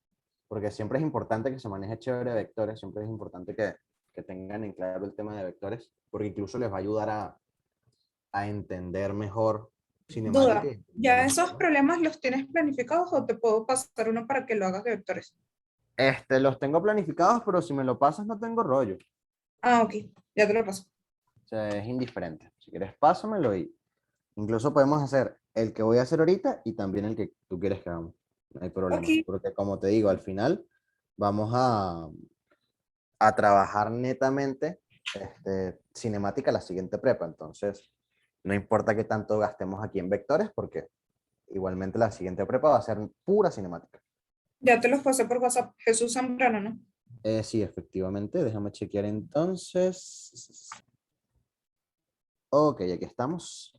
porque siempre es importante que se maneje chévere vectores, siempre es importante que tengan en claro el tema de vectores, porque incluso les va a ayudar a entender mejor cinemática y Duda, entender ¿ya mejor, esos ¿no? problemas los tienes planificados o te puedo pasar uno para que lo hagas de vectores? Los tengo planificados, pero si me lo pasas no tengo rollo. Ah, ok, ya te lo paso. O sea, es indiferente. Si quieres, pásamelo y incluso podemos hacer el que voy a hacer ahorita y también el que tú quieres que hagamos. No hay Ok, problema. Porque como te digo, al final vamos a trabajar netamente cinemática la siguiente prepa. Entonces, no importa qué tanto gastemos aquí en vectores porque igualmente la siguiente prepa va a ser pura cinemática. ya te los pasé por WhatsApp. Jesús Zambrano, ¿no? Sí, efectivamente. Déjame chequear entonces. Ok, aquí estamos.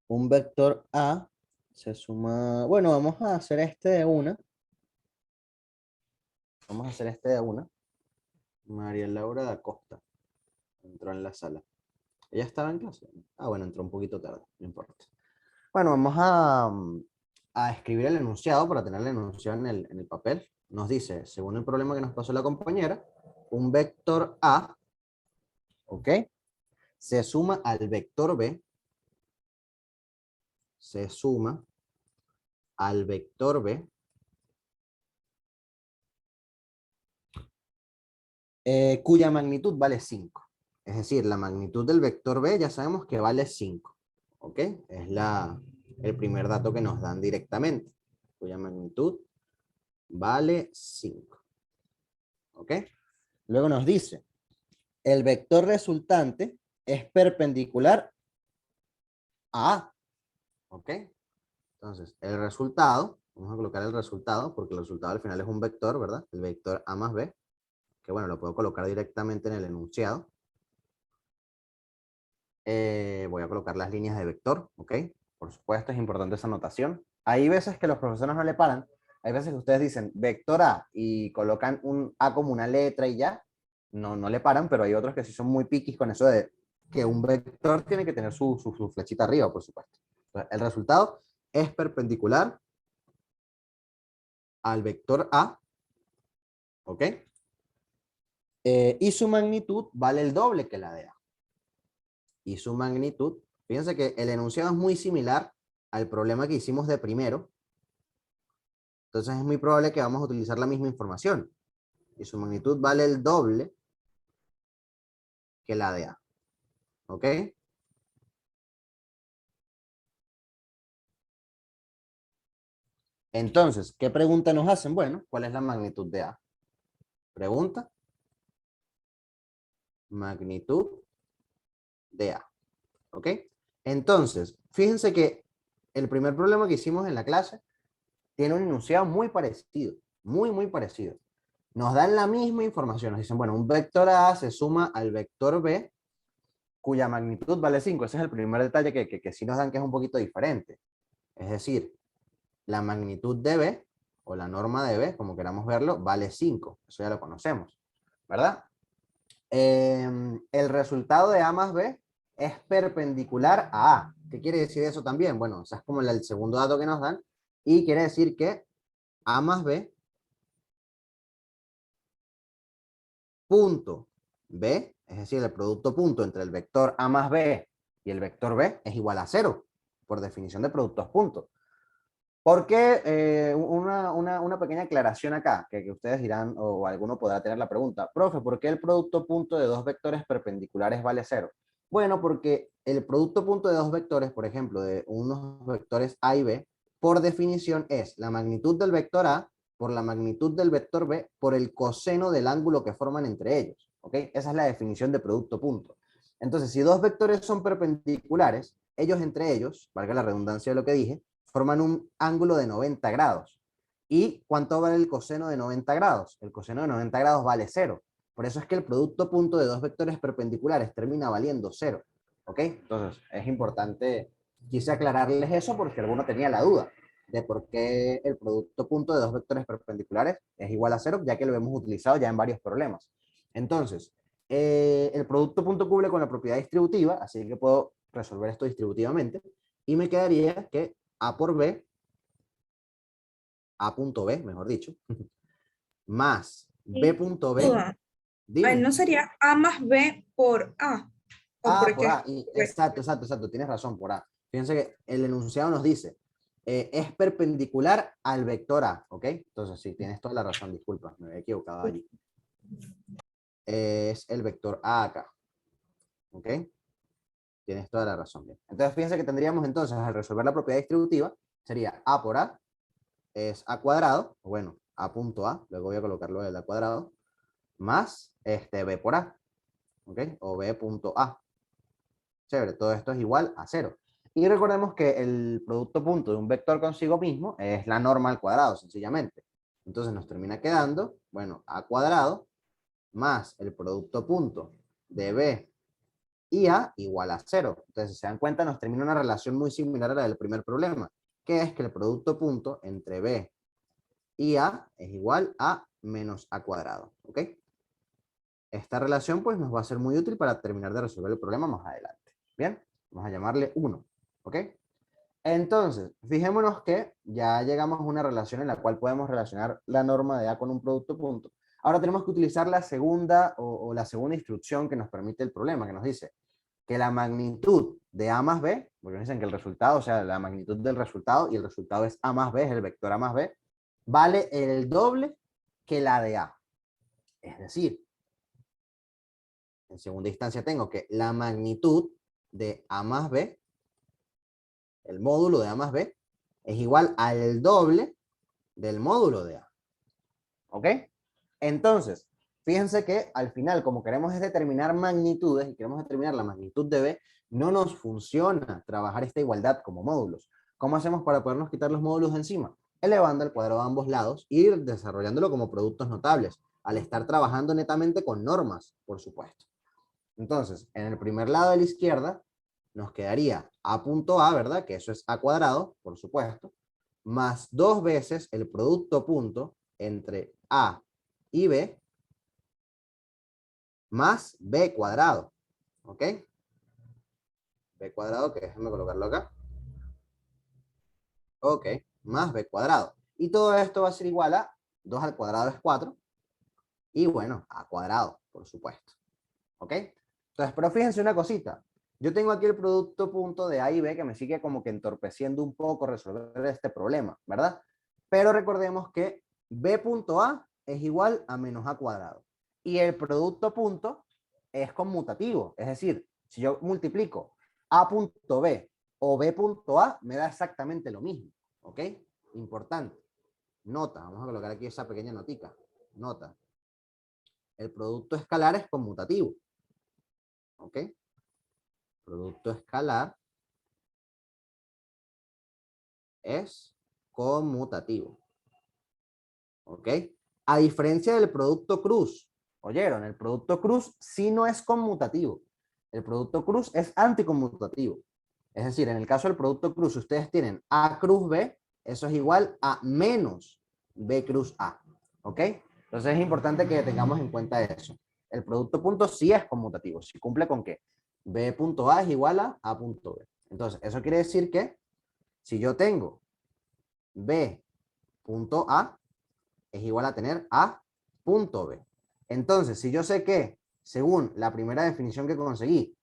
Un vector A se suma, bueno, vamos a hacer este de una. Vamos a hacer este de una. María Laura da Costa entró en la sala. ¿Ella estaba en clase? Ah, bueno, entró un poquito tarde, no importa. Bueno, vamos a escribir el enunciado para tener el enunciado en el papel. Nos dice, según el problema que nos pasó la compañera, un vector A, ¿ok? Se suma al vector B, se suma al vector B, cuya magnitud vale 5. Es decir, la magnitud del vector B ya sabemos que vale 5. ¿Ok? Es el primer dato que nos dan directamente. Cuya magnitud vale 5. ¿Ok? Luego nos dice, el vector resultante es perpendicular a A. ¿Ok? Entonces, el resultado, vamos a colocar el resultado, porque el resultado al final es un vector, ¿verdad? El vector A más B, que bueno, lo puedo colocar directamente en el enunciado. Voy a colocar las líneas de vector, ¿ok? Por supuesto, es importante esa notación. Hay veces que los profesores no le paran. Hay veces que ustedes dicen vector A y colocan un A como una letra y ya. No, no le paran, pero hay otros que sí son muy piquis con eso de que un vector tiene que tener su flechita arriba, por supuesto. Entonces, el resultado es perpendicular al vector A, ¿ok? Y su magnitud vale el doble que la de A. Y su magnitud, fíjense que el enunciado es muy similar al problema que hicimos de primero. Entonces es muy probable que vamos a utilizar la misma información. Y su magnitud vale el doble que la de A. ¿Ok? Entonces, ¿qué pregunta nos hacen? Bueno, ¿cuál es la magnitud de A? Pregunta. Magnitud de A. ¿Ok? Entonces, fíjense que el primer problema que hicimos en la clase tiene un enunciado muy parecido. Muy parecido. Nos dan la misma información. Nos dicen, bueno, un vector A se suma al vector B, cuya magnitud vale 5. Ese es el primer detalle que sí nos dan, que es un poquito diferente. Es decir, la magnitud de B, o la norma de B, como queramos verlo, vale 5. Eso ya lo conocemos, ¿verdad? El resultado de A más B es perpendicular a A. ¿Qué quiere decir eso también? Bueno, ese es como el segundo dato que nos dan. Y quiere decir que A más B punto B, es decir, el producto punto entre el vector A más B y el vector B es igual a 0, por definición de productos puntos. ¿Por qué? Una pequeña aclaración acá, que ustedes dirán, o alguno podrá tener la pregunta, profe, ¿por qué el producto punto de dos vectores perpendiculares vale 0? Bueno, porque el producto punto de dos vectores, por ejemplo, de unos vectores A y B, por definición es la magnitud del vector A por la magnitud del vector B por el coseno del ángulo que forman entre ellos. ¿Ok? Esa es la definición de producto punto. Entonces, si dos vectores son perpendiculares, ellos entre ellos, valga la redundancia de lo que dije, forman un ángulo de 90 grados. ¿Y cuánto vale el coseno de 90 grados? El coseno de 90 grados vale 0. Por eso es que el producto punto de dos vectores perpendiculares termina valiendo 0. ¿Ok? Entonces, es importante, quise aclararles eso porque alguno tenía la duda de por qué el producto punto de dos vectores perpendiculares es igual a 0, ya que lo hemos utilizado ya en varios problemas. Entonces, el producto punto cubre con la propiedad distributiva, así que puedo resolver esto distributivamente, y me quedaría que A por B, A punto B, mejor dicho, más B Y punto B, duda. Ahí dime. no sería A más B por A. ¿O A por por qué? A, exacto, tienes razón, por A. Fíjense que el enunciado nos dice, es perpendicular al vector A, ¿ok? Entonces sí, tienes toda la razón, disculpa, me había equivocado allí. Es el vector A acá, ¿ok? Tienes toda la razón. Bien. Entonces fíjense que tendríamos entonces, al resolver la propiedad distributiva, sería A por A es A cuadrado, o bueno, A punto A, luego voy a colocarlo del A cuadrado, más B por A, ¿ok? O B punto A. Chévere, todo esto es igual a 0. Y recordemos que el producto punto de un vector consigo mismo es la norma al cuadrado, sencillamente. Entonces nos termina quedando, bueno, A cuadrado más el producto punto de B y A igual a 0. Entonces, si se dan cuenta, nos termina una relación muy similar a la del primer problema, que es que el producto punto entre B y A es igual a menos A cuadrado. ¿Ok? Esta relación pues nos va a ser muy útil para terminar de resolver el problema más adelante. Bien, vamos a llamarle 1. ¿Ok? Entonces, fijémonos que ya llegamos a una relación en la cual podemos relacionar la norma de A con un producto punto. Ahora tenemos que utilizar la segunda o la segunda instrucción que nos permite el problema, que nos dice que la magnitud de A más B, porque nos dicen que el resultado, o sea, la magnitud del resultado, y el resultado es A más B, es el vector A más B, vale el doble que la de A. Es decir, en segunda instancia tengo que la magnitud de A más B, el módulo de A más B, es igual al doble del módulo de A. ¿Ok? Entonces, fíjense que al final, como queremos es determinar magnitudes y queremos determinar la magnitud de B, no nos funciona trabajar esta igualdad como módulos. ¿Cómo hacemos para podernos quitar los módulos de encima? Elevando el cuadrado a ambos lados e ir desarrollándolo como productos notables, al estar trabajando netamente con normas, por supuesto. Entonces, en el primer lado de la izquierda, nos quedaría A punto A, ¿verdad? Que eso es A cuadrado, por supuesto, más 2 veces el producto punto entre A y B, más B cuadrado. ¿Ok? B cuadrado, que déjenme colocarlo acá. Ok, más b cuadrado. Y todo esto va a ser igual a 2 al cuadrado es 4. Y bueno, a cuadrado, por supuesto. ¿Ok? Entonces, pero fíjense una cosita. Yo tengo aquí el producto punto de A y B que me sigue como que entorpeciendo un poco resolver este problema, ¿verdad? Pero recordemos que B punto A es igual a menos A cuadrado. Y el producto punto es conmutativo. Es decir, si yo multiplico A punto B o B punto A, me da exactamente lo mismo. ¿Ok? Importante. Nota. Vamos a colocar aquí esa pequeña notica. Nota. El producto escalar es conmutativo. ¿Ok? Producto escalar es conmutativo. ¿Ok? A diferencia del producto cruz. ¿Oyeron? El producto cruz sí no es conmutativo. El producto cruz es anticonmutativo. Es decir, en el caso del producto cruz, si ustedes tienen A cruz B, eso es igual a menos B cruz A. ¿Ok? Entonces es importante que tengamos en cuenta eso. El producto punto sí es conmutativo. Si cumple con que B punto A es igual a A punto B. Entonces, eso quiere decir que si yo tengo B punto A es igual a tener A punto B. Entonces, si yo sé que, según la primera definición que conseguí,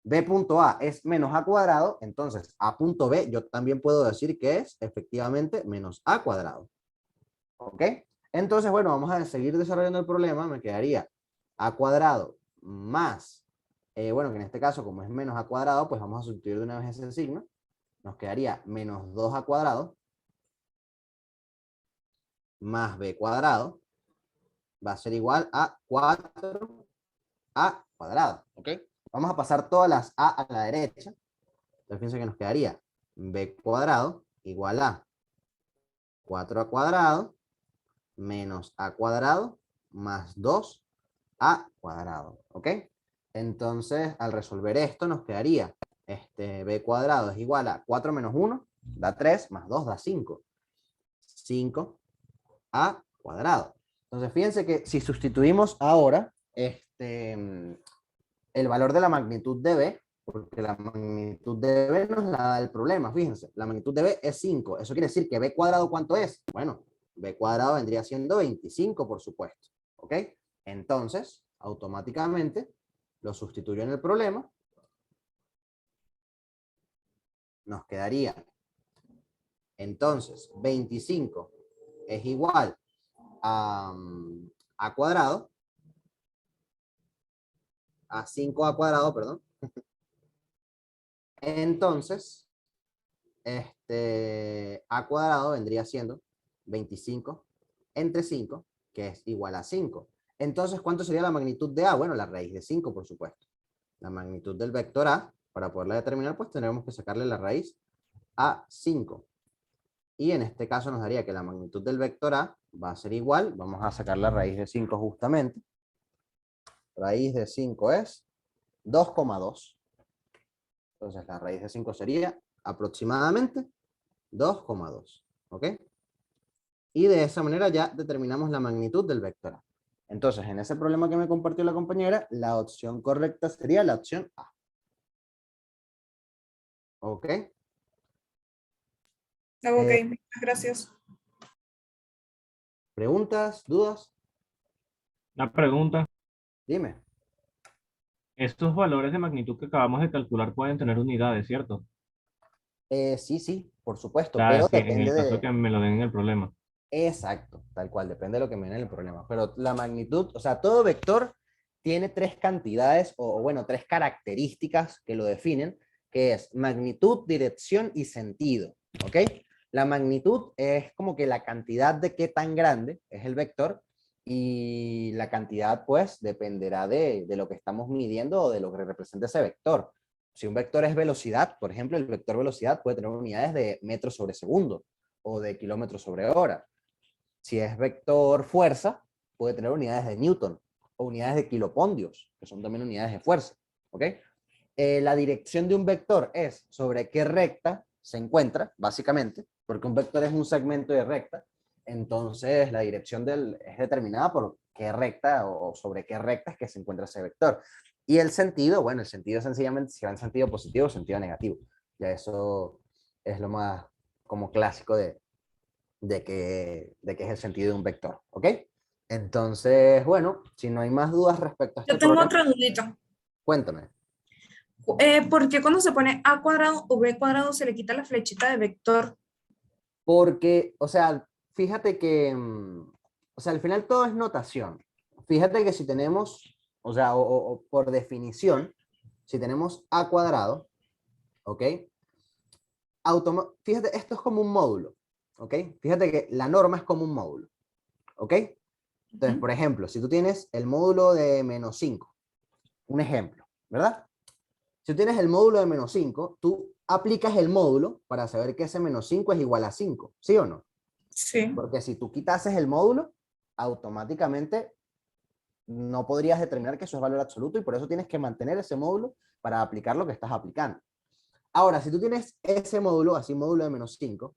B punto A es menos A cuadrado, entonces A punto B yo también puedo decir que es efectivamente menos A cuadrado. ¿Ok? Entonces, bueno, vamos a seguir desarrollando el problema. Me quedaría A cuadrado más, bueno, que en este caso, como es menos A cuadrado, pues vamos a sustituir de una vez ese signo. Nos quedaría menos 2A cuadrado más B cuadrado va a ser igual a 4A cuadrado. ¿Ok? Vamos a pasar todas las A a la derecha. Entonces fíjense que nos quedaría B cuadrado igual a 4A cuadrado menos A cuadrado más 2A cuadrado. ¿Ok? Entonces, al resolver esto, nos quedaría B cuadrado es igual a 4 menos 1, da 3, más 2 da 5. 5A cuadrado. Entonces, fíjense que si sustituimos ahora el valor de la magnitud de B, porque la magnitud de B nos la da el problema, fíjense, la magnitud de B es 5. Eso quiere decir que B cuadrado, ¿cuánto es? Bueno, B cuadrado vendría siendo 25, por supuesto. ¿Ok? Entonces, automáticamente lo sustituyo en el problema. Nos quedaría, entonces, 25 es igual a cuadrado, a 5A cuadrado, perdón. Entonces, A cuadrado vendría siendo 25 entre 5, que es igual a 5. Entonces, ¿cuánto sería la magnitud de A? Bueno, la raíz de 5, por supuesto. La magnitud del vector A, para poderla determinar, pues tendremos que sacarle la raíz a 5. Y en este caso nos daría que la magnitud del vector A va a ser igual, vamos a sacar la raíz de 5 justamente. Raíz de 5 es 2,2. Entonces la raíz de 5 sería aproximadamente 2,2. ¿Ok? Y de esa manera ya determinamos la magnitud del vector A. Entonces, en ese problema que me compartió la compañera, la opción correcta sería la opción A. ¿Ok? Ok, muchas gracias. ¿Preguntas? ¿Dudas? Una pregunta. Dime. Estos valores de magnitud que acabamos de calcular pueden tener unidades, ¿cierto? Sí, sí, por supuesto, Ya, pero sí, en depende el caso de... que me lo den en el problema. Exacto, tal cual, depende de lo que me viene en el problema. Pero la magnitud, o sea, todo vector tiene tres cantidades o bueno, tres características que lo definen, que es magnitud, dirección y sentido. ¿Ok? La magnitud es como que la cantidad de qué tan grande es el vector y la cantidad pues dependerá de lo que estamos midiendo o de lo que representa ese vector. Si un vector es velocidad, por ejemplo, el vector velocidad puede tener unidades de metros sobre segundo o de kilómetros sobre hora. Si es vector fuerza, puede tener unidades de Newton o unidades de kilopondios, que son también unidades de fuerza. ¿Ok? La dirección de un vector es sobre qué recta se encuentra, básicamente, porque un vector es un segmento de recta, entonces la dirección es determinada por qué recta o sobre qué recta es que se encuentra ese vector. Y el sentido, bueno, el sentido sencillamente si va en sentido positivo o sentido negativo. Ya eso es lo más como clásico de que es el sentido de un vector, ¿ok? Entonces, bueno, si no hay más dudas respecto a Yo este tengo problema, otra dudita. cuéntame. ¿Por qué cuando se pone a cuadrado o b cuadrado se le quita la flechita de vector? Porque, o sea, fíjate que, o sea, al final todo es notación. Fíjate que si tenemos, o sea, o por definición, si tenemos a cuadrado, ¿ok? Fíjate, esto es como un módulo, ¿ok? Fíjate que la norma es como un módulo, ¿ok? Entonces, Ujú. por ejemplo, si tú tienes el módulo de -5, un ejemplo, ¿verdad? Si tú tienes el módulo de -5, tú aplicas el módulo para saber que ese -5 es igual a 5, ¿sí o no? Sí, Porque si tú quitases el módulo, automáticamente no podrías determinar que eso es valor absoluto y por eso tienes que mantener ese módulo para aplicar lo que estás aplicando. Ahora, si tú tienes ese módulo, así módulo de -5,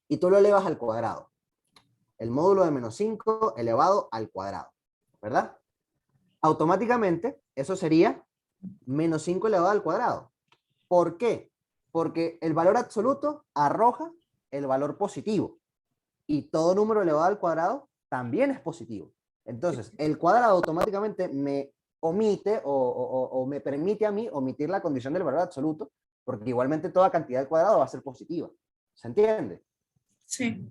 y tú lo elevas al cuadrado, el módulo de -5 elevado al cuadrado, ¿verdad? Automáticamente eso sería -5 elevado al cuadrado. ¿Por qué? Porque el valor absoluto arroja el valor positivo y todo número elevado al cuadrado también es positivo. Entonces, el cuadrado automáticamente me omite o me permite a mí omitir la condición del valor absoluto, porque igualmente toda cantidad al cuadrado va a ser positiva. ¿Se entiende? sí.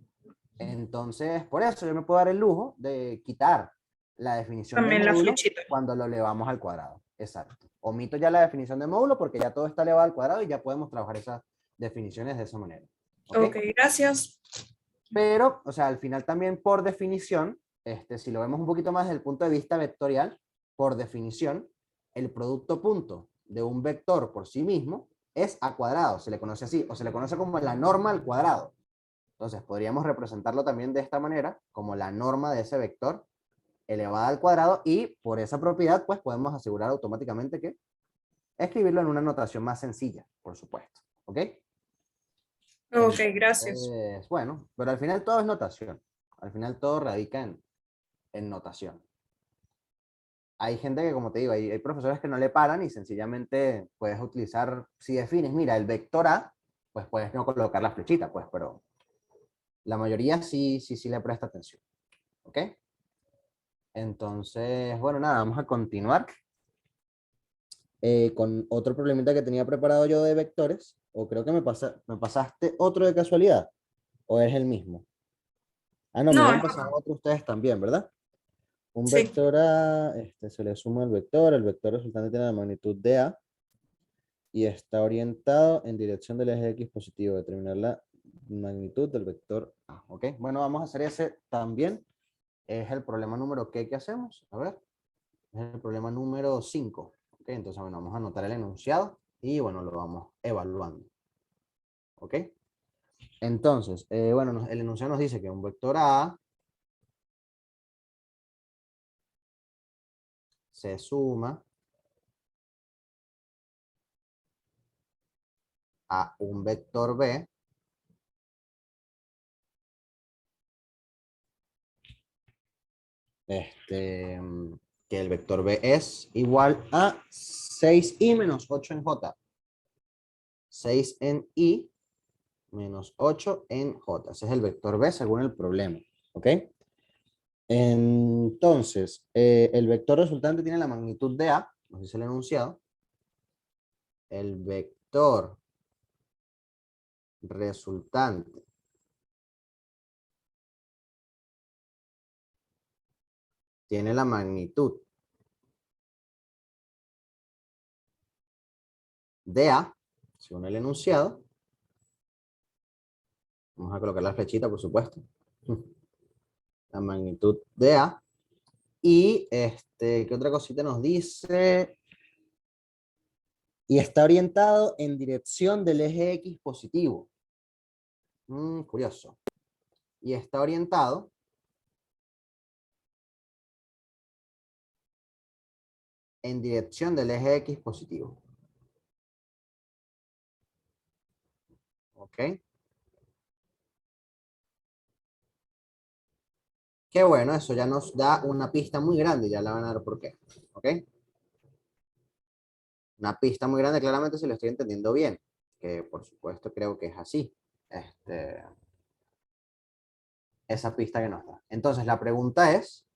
Entonces, por eso yo me puedo dar el lujo de quitar la definición de También la módulo flechita. cuando lo elevamos al cuadrado. Exacto. Omito ya la definición de módulo porque ya todo está elevado al cuadrado y ya podemos trabajar esas definiciones de esa manera. ¿Ok? Ok, gracias. Pero, o sea, al final también por definición, si lo vemos un poquito más desde el punto de vista vectorial, por definición, el producto punto de un vector por sí mismo es a cuadrado, se le conoce así, o se le conoce como la norma al cuadrado. Entonces, podríamos representarlo también de esta manera, como la norma de ese vector elevada al cuadrado, y por esa propiedad, pues podemos asegurar automáticamente que escribirlo en una notación más sencilla, por supuesto. ¿Ok? Ok, gracias. Entonces, bueno, pero al final todo es notación. Al final todo radica en notación. Hay gente que, como te digo, hay profesores que no le paran y sencillamente puedes utilizar, si defines, mira, el vector A, pues puedes no colocar la flechita, pues, pero la mayoría sí le presta atención. ¿Ok? Entonces, bueno, nada, vamos a continuar con otro problemita que tenía preparado yo de vectores, o creo que me pasaste otro de casualidad, o es el mismo. Ah, no, me No, habían es pasado otro. otro ustedes también, ¿verdad? Un Sí. vector A, se le suma el vector resultante tiene la magnitud de A y está orientado en dirección del eje X positivo, determinar la magnitud del vector A, ¿ok? Bueno, vamos a hacer ese también, es el problema número ¿qué hacemos? A ver, es el problema número 5, ¿ok? Entonces, bueno, vamos a anotar el enunciado y, bueno, lo vamos evaluando, ¿ok? Entonces, bueno, el enunciado nos dice que un vector A se suma a un vector B que el vector B es igual a 6i menos 8 en J. 6 en I menos 8 en J. Ese es el vector B según el problema. ¿Ok? Entonces, el vector resultante tiene la magnitud de A, nos dice el enunciado. El vector resultante tiene la magnitud de A, según el enunciado. Vamos a colocar la flechita, por supuesto. La magnitud de A. Y ¿qué otra cosita nos dice? Y está orientado en dirección del eje X positivo. Curioso. Y está orientado en dirección del eje X positivo. ¿Ok? Qué bueno, eso ya nos da una pista muy grande, ya la van a ver por qué. ¿Ok? Una pista muy grande, claramente si lo estoy entendiendo bien, que por supuesto creo que es así. esa pista que nos da. Entonces la pregunta es,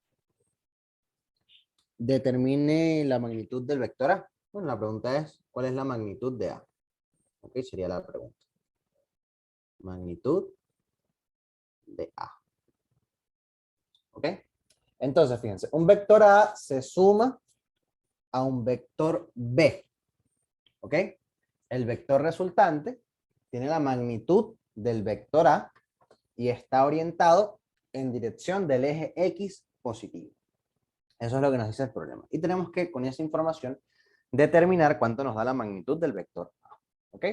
determine la magnitud del vector A. Bueno, la pregunta es, ¿cuál es la magnitud de A? Ok, sería la pregunta. Magnitud de A. ¿Ok? Entonces, fíjense, un vector A se suma a un vector B. ¿Ok? El vector resultante tiene la magnitud del vector A y está orientado en dirección del eje X positivo. Eso es lo que nos dice el problema. Y tenemos que, con esa información, determinar cuánto nos da la magnitud del vector A. ¿Ok?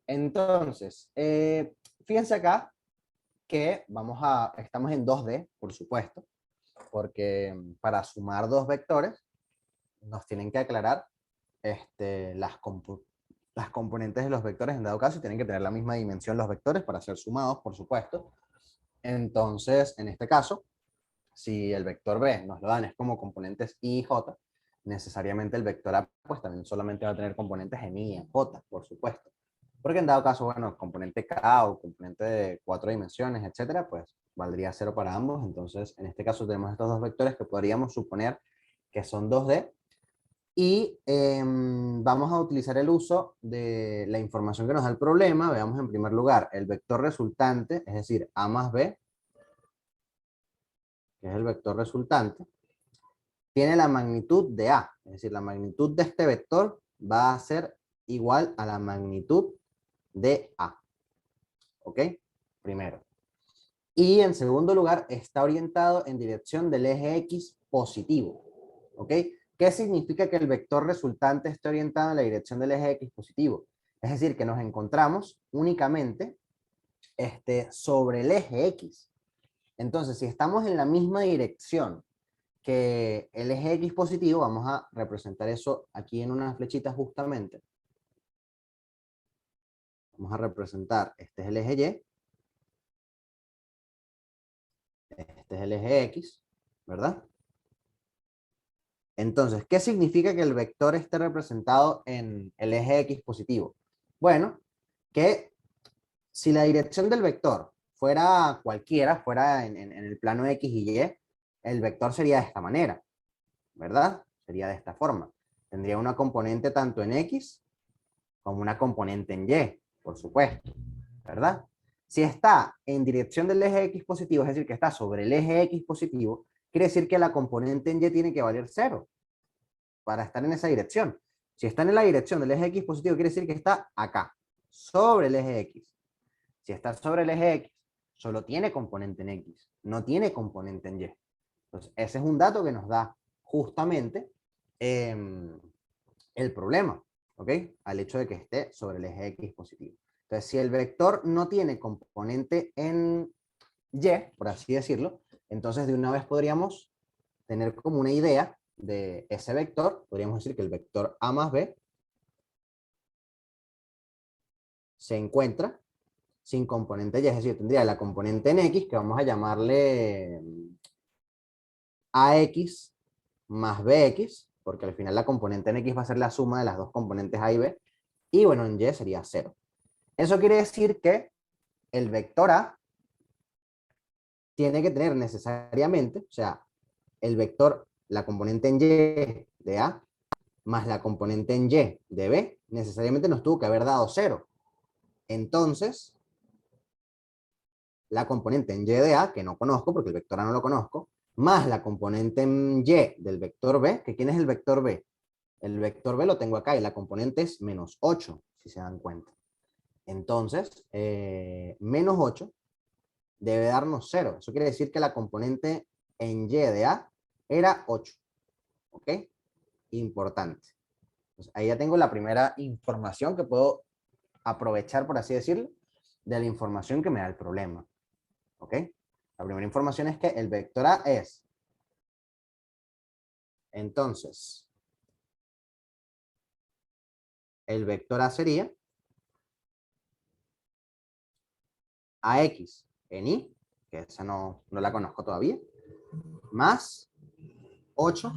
Entonces, fíjense acá que estamos en 2D, por supuesto, porque para sumar dos vectores nos tienen que aclarar las componentes de los vectores en dado caso y tienen que tener la misma dimensión los vectores para ser sumados, por supuesto. Entonces, en este caso, si el vector B nos lo dan es como componentes I y J, necesariamente el vector A pues también solamente va a tener componentes en I y en J, por supuesto. Porque en dado caso, bueno, componente K o componente de 4 dimensiones, etcétera, pues valdría 0 para ambos. Entonces, en este caso tenemos estos dos vectores que podríamos suponer que son 2D. Y vamos a utilizar el uso de la información que nos da el problema. Veamos en primer lugar el vector resultante, es decir, A más B, que es el vector resultante, tiene la magnitud de A. Es decir, la magnitud de este vector va a ser igual a la magnitud de A. ¿Ok? Primero. Y en segundo lugar, está orientado en dirección del eje X positivo. ¿Ok? ¿Qué significa que el vector resultante esté orientado en la dirección del eje X positivo? Es decir, que nos encontramos únicamente sobre el eje X. Entonces, si estamos en la misma dirección que el eje X positivo, vamos a representar eso aquí en una flechita justamente. Vamos a representar, este es el eje Y, este es el eje X, ¿verdad? Entonces, ¿qué significa que el vector esté representado en el eje X positivo? Bueno, que si la dirección del vector fuera cualquiera, fuera en el plano X y Y, el vector sería de esta manera, ¿verdad? Sería de esta forma. Tendría una componente tanto en X como una componente en Y, por supuesto, ¿verdad? Si está en dirección del eje X positivo, es decir, que está sobre el eje X positivo, quiere decir que la componente en Y tiene que valer 0 para estar en esa dirección. Si está en la dirección del eje X positivo, quiere decir que está acá, sobre el eje X. Si está sobre el eje X, solo tiene componente en X, no tiene componente en Y. Entonces, ese es un dato que nos da justamente el problema, ¿ok? Al hecho de que esté sobre el eje X positivo. Entonces, si el vector no tiene componente en Y, por así decirlo, entonces de una vez podríamos tener como una idea de ese vector. Podríamos decir que el vector A más B se encuentra sin componente Y, es decir, tendría la componente en X, que vamos a llamarle AX más BX, porque al final la componente en X va a ser la suma de las dos componentes A y B, y bueno, en Y sería 0. Eso quiere decir que el vector A tiene que tener necesariamente, o sea, el vector, la componente en Y de A, más la componente en Y de B, necesariamente nos tuvo que haber dado 0. Entonces, la componente en Y de A, que no conozco porque el vector A no lo conozco, más la componente en Y del vector B, que ¿quién es el vector B? El vector B lo tengo acá y la componente es menos 8, si se dan cuenta. Entonces, menos 8 debe darnos 0. Eso quiere decir que la componente en Y de A era 8. ¿Ok? Importante. Entonces, ahí ya tengo la primera información que puedo aprovechar, por así decirlo, de la información que me da el problema. ¿Ok? La primera información es que el vector A es. Entonces, el vector A sería AX en Y, que esa no la conozco todavía, más 8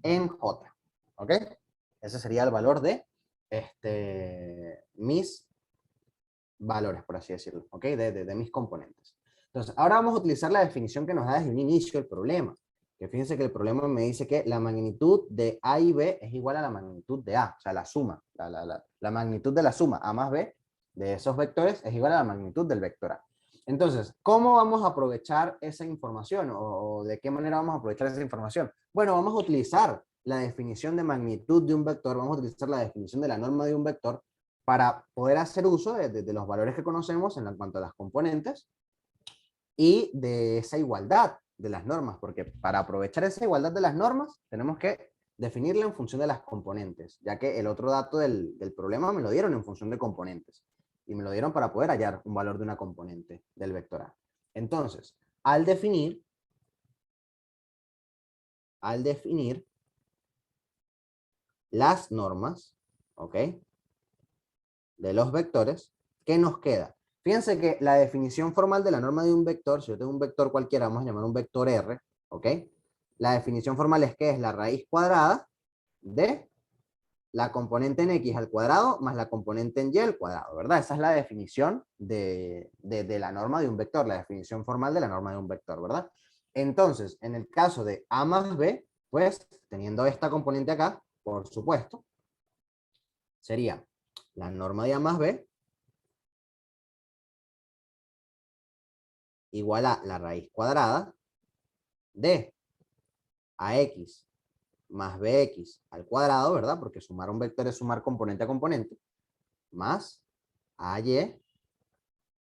en J. ¿Ok? Ese sería el valor de mis valores, por así decirlo, ¿ok? De mis componentes. Entonces, ahora vamos a utilizar la definición que nos da desde un inicio el problema. Que fíjense que el problema me dice que la magnitud de A y B es igual a la magnitud de A, o sea, la suma, la magnitud de la suma A más B de esos vectores es igual a la magnitud del vector A. Entonces, ¿cómo vamos a aprovechar esa información? ¿O de qué manera vamos a aprovechar esa información? Bueno, vamos a utilizar la definición de magnitud de un vector, vamos a utilizar la definición de la norma de un vector para poder hacer uso de los valores que conocemos en cuanto a las componentes y de esa igualdad de las normas, porque para aprovechar esa igualdad de las normas tenemos que definirla en función de las componentes, ya que el otro dato del problema me lo dieron en función de componentes, y me lo dieron para poder hallar un valor de una componente del vector A. Entonces, al definir las normas, ¿ok? De los vectores, ¿qué nos queda? Fíjense que la definición formal de la norma de un vector, si yo tengo un vector cualquiera, vamos a llamar un vector R, ¿ok? La definición formal es que es la raíz cuadrada de la componente en X al cuadrado más la componente en Y al cuadrado, ¿verdad? Esa es la definición de la norma de un vector, la definición formal de la norma de un vector, ¿verdad? Entonces, en el caso de A más B, pues, teniendo esta componente acá, por supuesto, sería la norma de A más B igual a la raíz cuadrada de AX más BX al cuadrado, ¿verdad? Porque sumar un vector es sumar componente a componente, más AY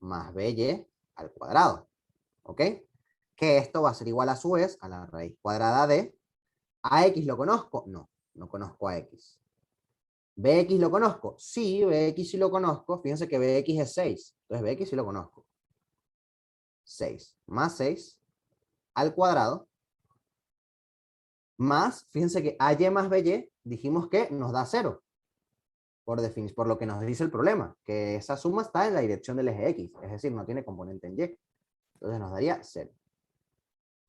más BY al cuadrado, ¿ok? Que esto va a ser igual a su vez a la raíz cuadrada de AX. ¿Lo conozco? No, no conozco a X. ¿BX lo conozco? Sí, BX sí lo conozco. Fíjense que BX es 6. Entonces BX sí lo conozco. 6 más 6 al cuadrado más, fíjense que AY más BY dijimos que nos da 0. Por lo que nos dice el problema, que esa suma está en la dirección del eje X, es decir, no tiene componente en Y. Entonces nos daría 0.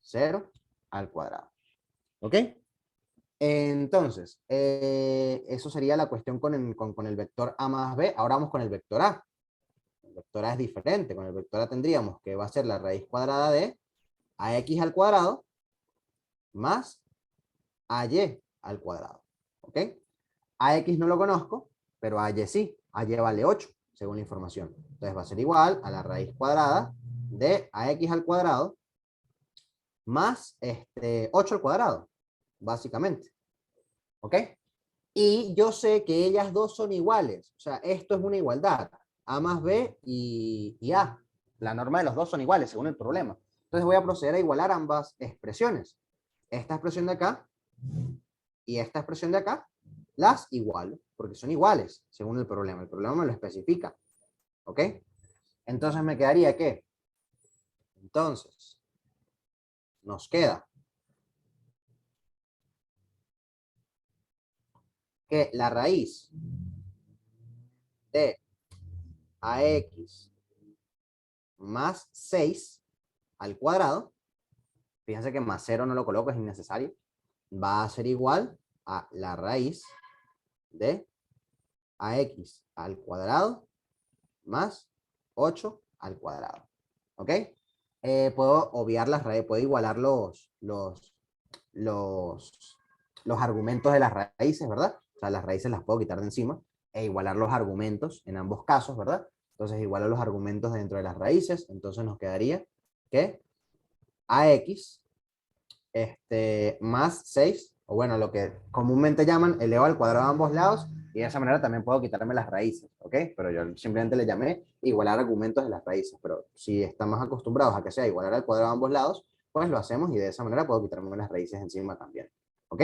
0 al cuadrado. ¿Ok? Entonces, eso sería la cuestión con el vector A más B. Ahora vamos con el vector A. El vector A es diferente. Con el vector A tendríamos que va a ser la raíz cuadrada de AX al cuadrado más AY al cuadrado. ¿Ok? AX no lo conozco, pero AY sí. AY vale 8, según la información. Entonces va a ser igual a la raíz cuadrada de AX al cuadrado más 8 al cuadrado, básicamente. ¿Ok? Y yo sé que ellas dos son iguales. O sea, esto es una igualdad. A más B y A. La norma de los dos son iguales, según el problema. Entonces voy a proceder a igualar ambas expresiones. Esta expresión de acá y esta expresión de acá, las igualo, porque son iguales, según el problema. El problema me lo especifica. ¿Ok? Entonces me quedaría ¿qué? Entonces, nos queda que la raíz de AX más 6 al cuadrado, fíjense que más 0 no lo coloco, es innecesario, va a ser igual a la raíz de AX al cuadrado más 8 al cuadrado. ¿Ok? Puedo obviar las raíces, puedo igualar los argumentos de las raíces, ¿verdad? O sea, las raíces las puedo quitar de encima e igualar los argumentos en ambos casos, ¿verdad? Entonces igualo los argumentos dentro de las raíces, entonces nos quedaría que AX más 6, o bueno, lo que comúnmente llaman elevado al cuadrado a ambos lados, y de esa manera también puedo quitarme las raíces, ¿ok? Pero yo simplemente le llamé igualar argumentos de las raíces, pero si están más acostumbrados a que sea igualar al cuadrado a ambos lados, pues lo hacemos y de esa manera puedo quitarme las raíces encima también, ¿ok?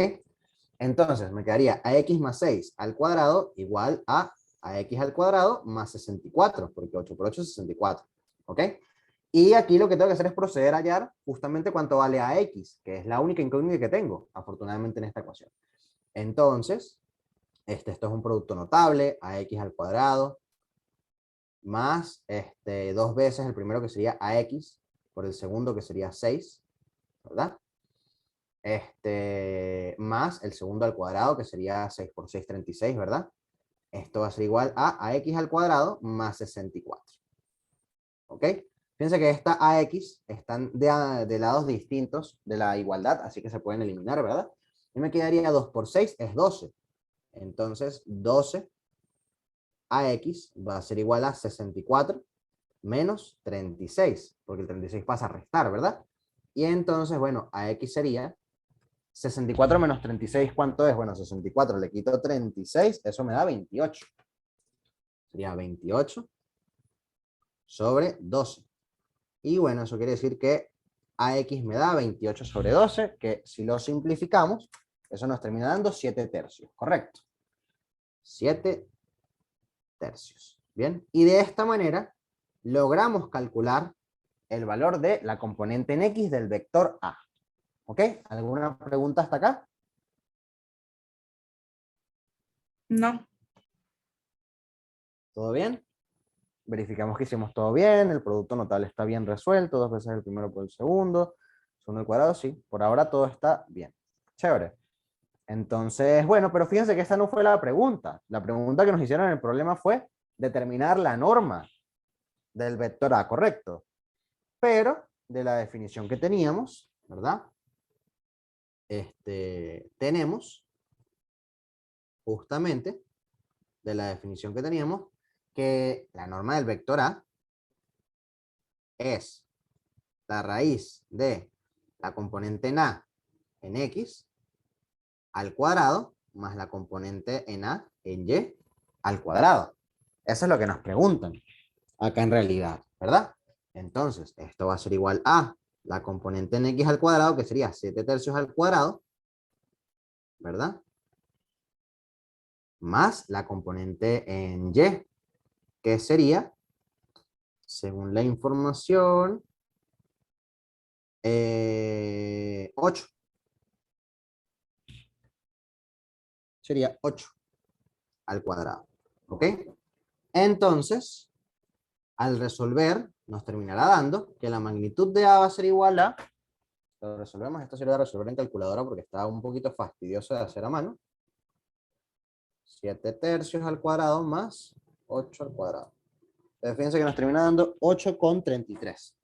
Entonces me quedaría ax más 6 al cuadrado igual a ax al cuadrado más 64, porque 8 por 8 es 64, ¿ok? Y aquí lo que tengo que hacer es proceder a hallar justamente cuánto vale ax, que es la única incógnita que tengo, afortunadamente, en esta ecuación. Entonces, esto es un producto notable, ax al cuadrado, más dos veces el primero que sería ax, por el segundo que sería 6, ¿verdad? Más el segundo al cuadrado, que sería 6 por 6, 36, ¿verdad? esto va a ser igual a ax al cuadrado más 64. ¿Ok? Fíjense que esta ax están de lados distintos de la igualdad, así que se pueden eliminar, ¿verdad? Y me quedaría 2 por 6 es 12. Entonces, 12 ax va a ser igual a 64 menos 36, porque el 36 pasa a restar, ¿verdad? Y entonces, bueno, ax sería 64 menos 36, ¿cuánto es? Bueno, 64, le quito 36, eso me da 28. Sería 28 sobre 12. Y bueno, eso quiere decir que ax me da 28 sobre 12, que si lo simplificamos, eso nos termina dando 7 tercios, ¿correcto? 7 tercios. Bien, y de esta manera logramos calcular el valor de la componente en X del vector A. ¿Ok? ¿Alguna pregunta hasta acá? No. ¿Todo bien? Verificamos que hicimos todo bien, el producto notable está bien resuelto, 2 veces el primero por el segundo, segundo al cuadrado, sí, por ahora todo está bien. Chévere. Entonces, bueno, pero fíjense que esta no fue la pregunta. La pregunta que nos hicieron en el problema fue determinar la norma del vector A, correcto. Pero de la definición que teníamos, ¿verdad? Tenemos justamente de la definición que teníamos que la norma del vector A es la raíz de la componente en A en X al cuadrado más la componente en A en Y al cuadrado. Eso es lo que nos preguntan acá en realidad, ¿verdad? Entonces, esto va a ser igual a la componente en X al cuadrado, que sería 7 tercios al cuadrado, ¿verdad? Más la componente en Y, que sería, según la información, 8. Sería 8 al cuadrado. ¿Ok? Entonces, al resolver, nos terminará dando que la magnitud de A va a ser igual a, lo resolvemos, esto sería resolver en calculadora porque está un poquito fastidioso de hacer a mano, 7 tercios al cuadrado más 8 al cuadrado. Entonces, fíjense que nos termina dando 8,33.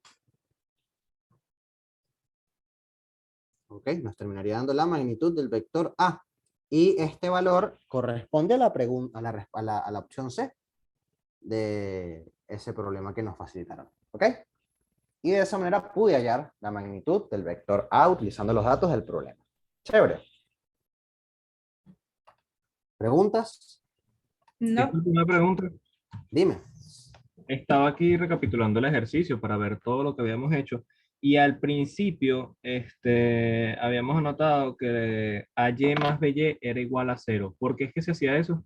¿Ok? Nos terminaría dando la magnitud del vector A. Y este valor corresponde a la, a la opción C de ese problema que nos facilitaron. ¿Ok? Y de esa manera pude hallar la magnitud del vector A utilizando los datos del problema. Chévere. ¿Preguntas? No. Una pregunta. Dime. Estaba aquí recapitulando el ejercicio para ver todo lo que habíamos hecho y al principio habíamos anotado que AY más BY era igual a 0. ¿Por qué es que se hacía eso?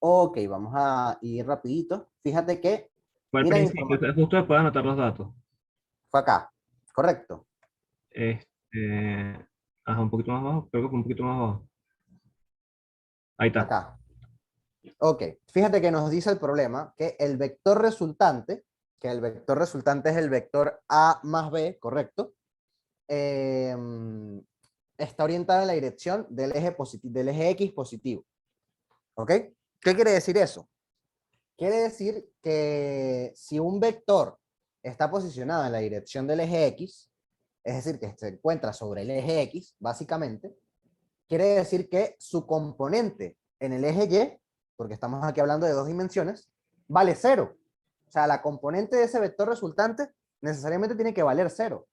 Ok, vamos a ir rapidito. Fíjate que, Fue al mira, principio, o sea, justo después de anotar los datos. fue acá, correcto. Este, ajá, un poquito más abajo, creo que fue un poquito más abajo. Ahí está. Acá. Ok, fíjate que nos dice el problema que el vector resultante, es el vector A más B, correcto, está orientado en la dirección del eje X positivo. ¿Ok? ¿Qué quiere decir eso? Quiere decir que si un vector está posicionado en la dirección del eje X, es decir, que se encuentra sobre el eje X, básicamente, quiere decir que su componente en el eje Y, porque estamos aquí hablando de 2 dimensiones, vale 0. O sea, la componente de ese vector resultante necesariamente tiene que valer 0.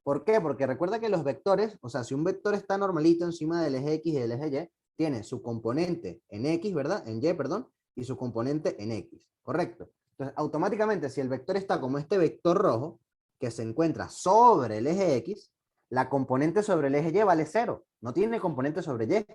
¿Por qué? Porque recuerda que los vectores, o sea, si un vector está normalito encima del eje X y del eje Y, tiene su componente en X, ¿verdad? En Y, perdón, y su componente en X, ¿correcto? Entonces, automáticamente, si el vector está como este vector rojo, que se encuentra sobre el eje X, la componente sobre el eje Y vale 0. No tiene componente sobre Y,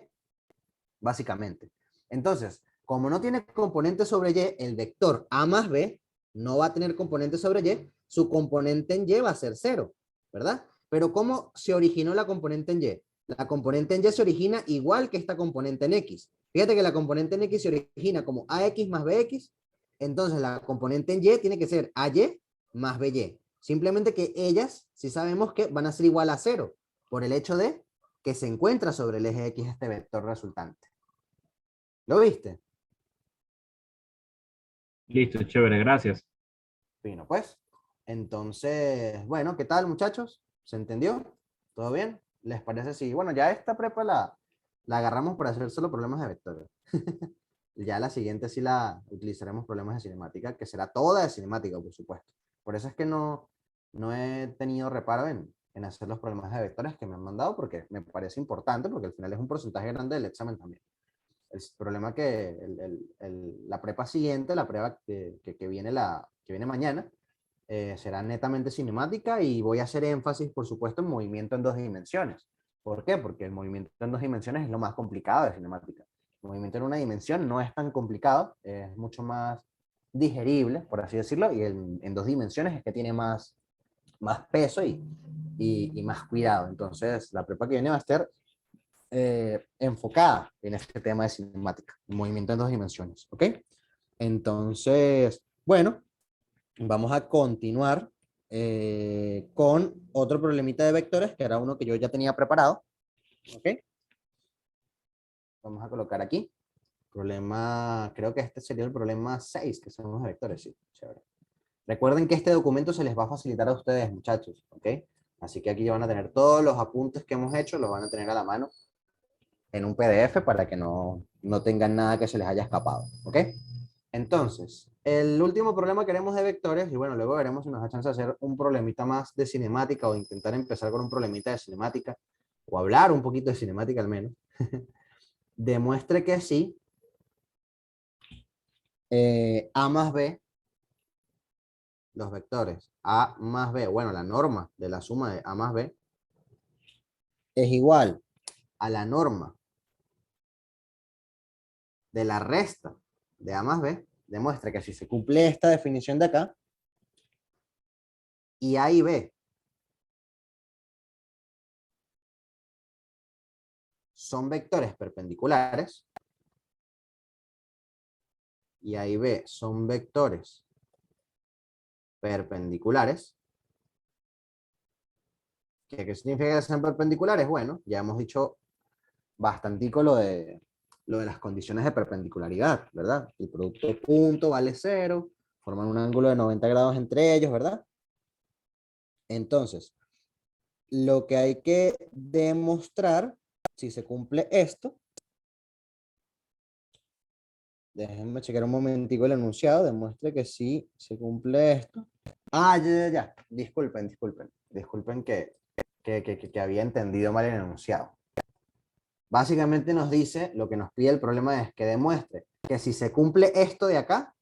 básicamente. Entonces, como no tiene componente sobre Y, el vector A más B no va a tener componente sobre Y, su componente en Y va a ser 0, ¿verdad? Pero ¿cómo se originó la componente en Y? La componente en Y se origina igual que esta componente en X. Fíjate que la componente en X se origina como AX más BX, entonces la componente en Y tiene que ser AY más BY. Simplemente que ellas, si sabemos que van a ser igual a 0, por el hecho de que se encuentra sobre el eje X este vector resultante. ¿Lo viste? Listo, chévere, gracias. Fino, pues. Entonces, bueno, ¿qué tal, muchachos? ¿Se entendió? ¿Todo bien? ¿Les parece? Sí. Bueno, ya esta prepa la agarramos para hacer solo problemas de vectores. Ya la siguiente sí la utilizaremos problemas de cinemática, que será toda de cinemática, por supuesto. Por eso es que no he tenido reparo en hacer los problemas de vectores que me han mandado, porque me parece importante, porque al final es un porcentaje grande del examen también. El problema que la prepa siguiente, la prepa que viene, que viene mañana, será netamente cinemática y voy a hacer énfasis, por supuesto, en movimiento en dos dimensiones. ¿Por qué? Porque el movimiento en dos dimensiones es lo más complicado de cinemática. El movimiento en una dimensión no es tan complicado, es mucho más digerible, por así decirlo, y en dos dimensiones es que tiene más peso y más cuidado. Entonces, la prepa que viene va a estar enfocada en este tema de cinemática, movimiento en dos dimensiones, ¿ok? Entonces, bueno, vamos a continuar con otro problemita de vectores, que era uno que yo ya tenía preparado, ¿ok? Vamos a colocar aquí. Problema, creo que este sería el problema 6, que son los vectores, sí, chévere. Recuerden que este documento se les va a facilitar a ustedes, muchachos, ¿ok? Así que aquí ya van a tener todos los apuntes que hemos hecho, los van a tener a la mano en un PDF para que no tengan nada que se les haya escapado, ¿ok? Entonces, el último problema que haremos de vectores, y bueno, luego veremos si nos da chance de hacer un problemita más de cinemática o intentar empezar con un problemita de cinemática, o hablar un poquito de cinemática al menos, demuestre que sí, A más B, los vectores A más B, bueno, la norma de la suma de A más B, es igual a la norma de la resta de A más B, demuestra que si se cumple esta definición de acá, y A y B son vectores perpendiculares, y A y B son vectores perpendiculares, ¿qué significa que sean perpendiculares? Bueno, ya hemos dicho bastantico lo de las condiciones de perpendicularidad, ¿verdad? El producto de punto vale 0, forman un ángulo de 90 grados entre ellos, ¿verdad? Entonces, lo que hay que demostrar, si se cumple esto, déjenme checar un momentico el enunciado, demuestre que sí se cumple esto. Ah, ya. Disculpen que había entendido mal el enunciado. Básicamente nos dice, lo que nos pide el problema es que demuestre que si se cumple esto de acá,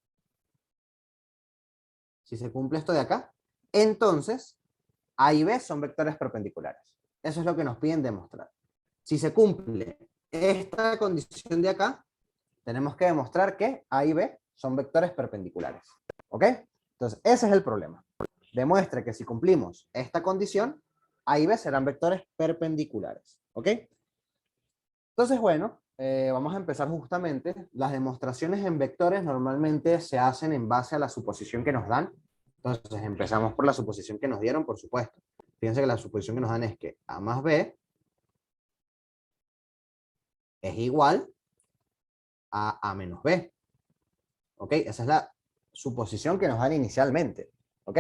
entonces A y B son vectores perpendiculares. Eso es lo que nos piden demostrar. Si se cumple esta condición de acá, tenemos que demostrar que A y B son vectores perpendiculares. ¿Ok? Entonces, ese es el problema. Demuestre que si cumplimos esta condición, A y B serán vectores perpendiculares. ¿Ok? Entonces, bueno, vamos a empezar justamente. Las demostraciones en vectores normalmente se hacen en base a la suposición que nos dan. Entonces, empezamos por la suposición que nos dieron, por supuesto. Fíjense que la suposición que nos dan es que A más B es igual a A menos B. ¿Ok? Esa es la suposición que nos dan inicialmente. ¿Ok?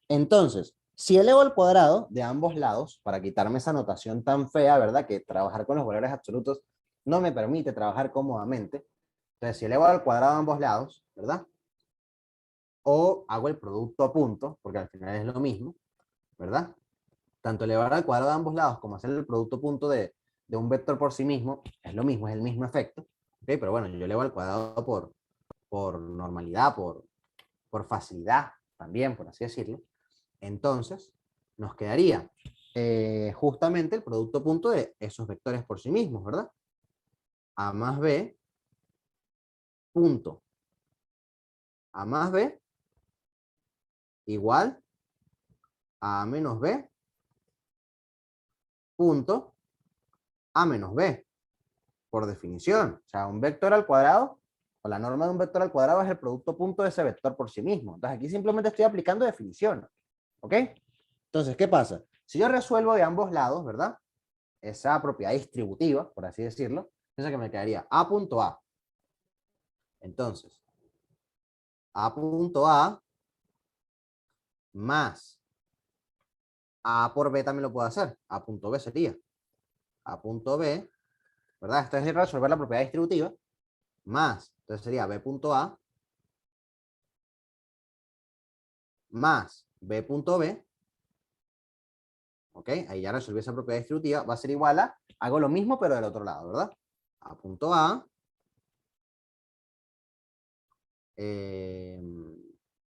Entonces, si elevo al cuadrado de ambos lados, para quitarme esa notación tan fea, ¿verdad? Que trabajar con los valores absolutos no me permite trabajar cómodamente. Entonces, si elevo al cuadrado de ambos lados, ¿verdad? O hago el producto a punto, porque al final es lo mismo, ¿verdad? Tanto elevar al cuadrado de ambos lados como hacer el producto a punto de un vector por sí mismo, es lo mismo, es el mismo efecto. ¿Ok? Pero bueno, yo elevo al cuadrado por normalidad, por facilidad también, por así decirlo. Entonces, nos quedaría justamente el producto punto de esos vectores por sí mismos, ¿verdad? A más B punto A más B igual a A menos B punto A menos B, por definición. O sea, un vector al cuadrado, o la norma de un vector al cuadrado es el producto punto de ese vector por sí mismo. Entonces, aquí simplemente estoy aplicando definición. ¿Ok? Entonces, ¿qué pasa? Si yo resuelvo de ambos lados, ¿verdad? Esa propiedad distributiva, por así decirlo, entonces que me quedaría A punto A. Entonces, A punto A más A por B también lo puedo hacer. A punto B sería A punto B, ¿verdad? Esto es resolver la propiedad distributiva, más, entonces sería B punto A más B punto B, ¿ok? Ahí ya resolví esa propiedad distributiva, va a ser igual a, hago lo mismo pero del otro lado, ¿verdad? A punto A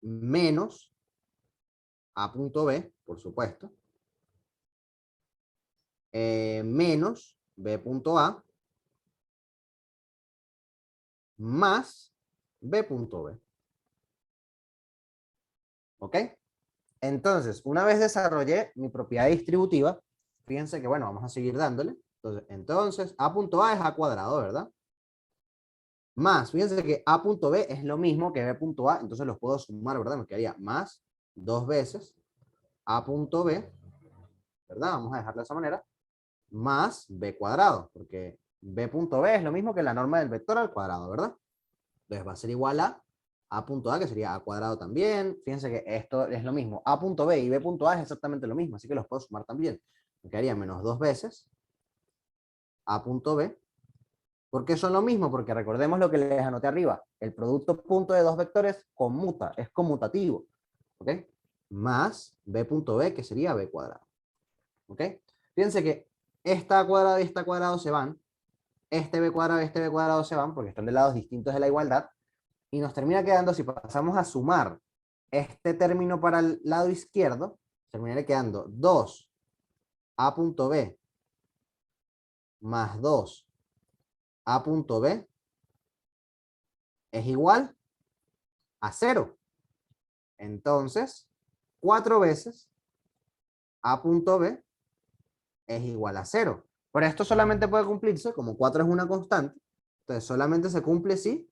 menos A punto B, por supuesto, menos B punto A más B punto B. ¿Ok? Entonces, una vez desarrollé mi propiedad distributiva, fíjense que, bueno, vamos a seguir dándole. Entonces, A punto A es A cuadrado, ¿verdad? Más, fíjense que A punto B es lo mismo que B punto A, entonces los puedo sumar, ¿verdad? Me quedaría más 2 veces A punto B, ¿verdad? Vamos a dejarlo de esa manera, más B cuadrado, porque B punto B es lo mismo que la norma del vector al cuadrado, ¿verdad? Entonces va a ser igual a punto A, que sería A cuadrado también. Fíjense que esto es lo mismo. A punto B y B punto A es exactamente lo mismo, así que los puedo sumar también. Me quedaría menos 2 veces A punto B. ¿Por qué son lo mismo? Porque recordemos lo que les anoté arriba. El producto punto de dos vectores conmuta, es conmutativo. ¿Ok? Más B punto B, que sería B cuadrado. ¿Ok? Fíjense que esta A cuadrado y esta cuadrado se van. Este B cuadrado y este B cuadrado se van porque están de lados distintos de la igualdad. Y nos termina quedando, si pasamos a sumar este término para el lado izquierdo, terminaría quedando 2 A punto B más 2 A punto B es igual a 0. Entonces, 4 veces A punto B es igual a 0. Pero esto solamente puede cumplirse, como 4 es una constante, entonces solamente se cumple si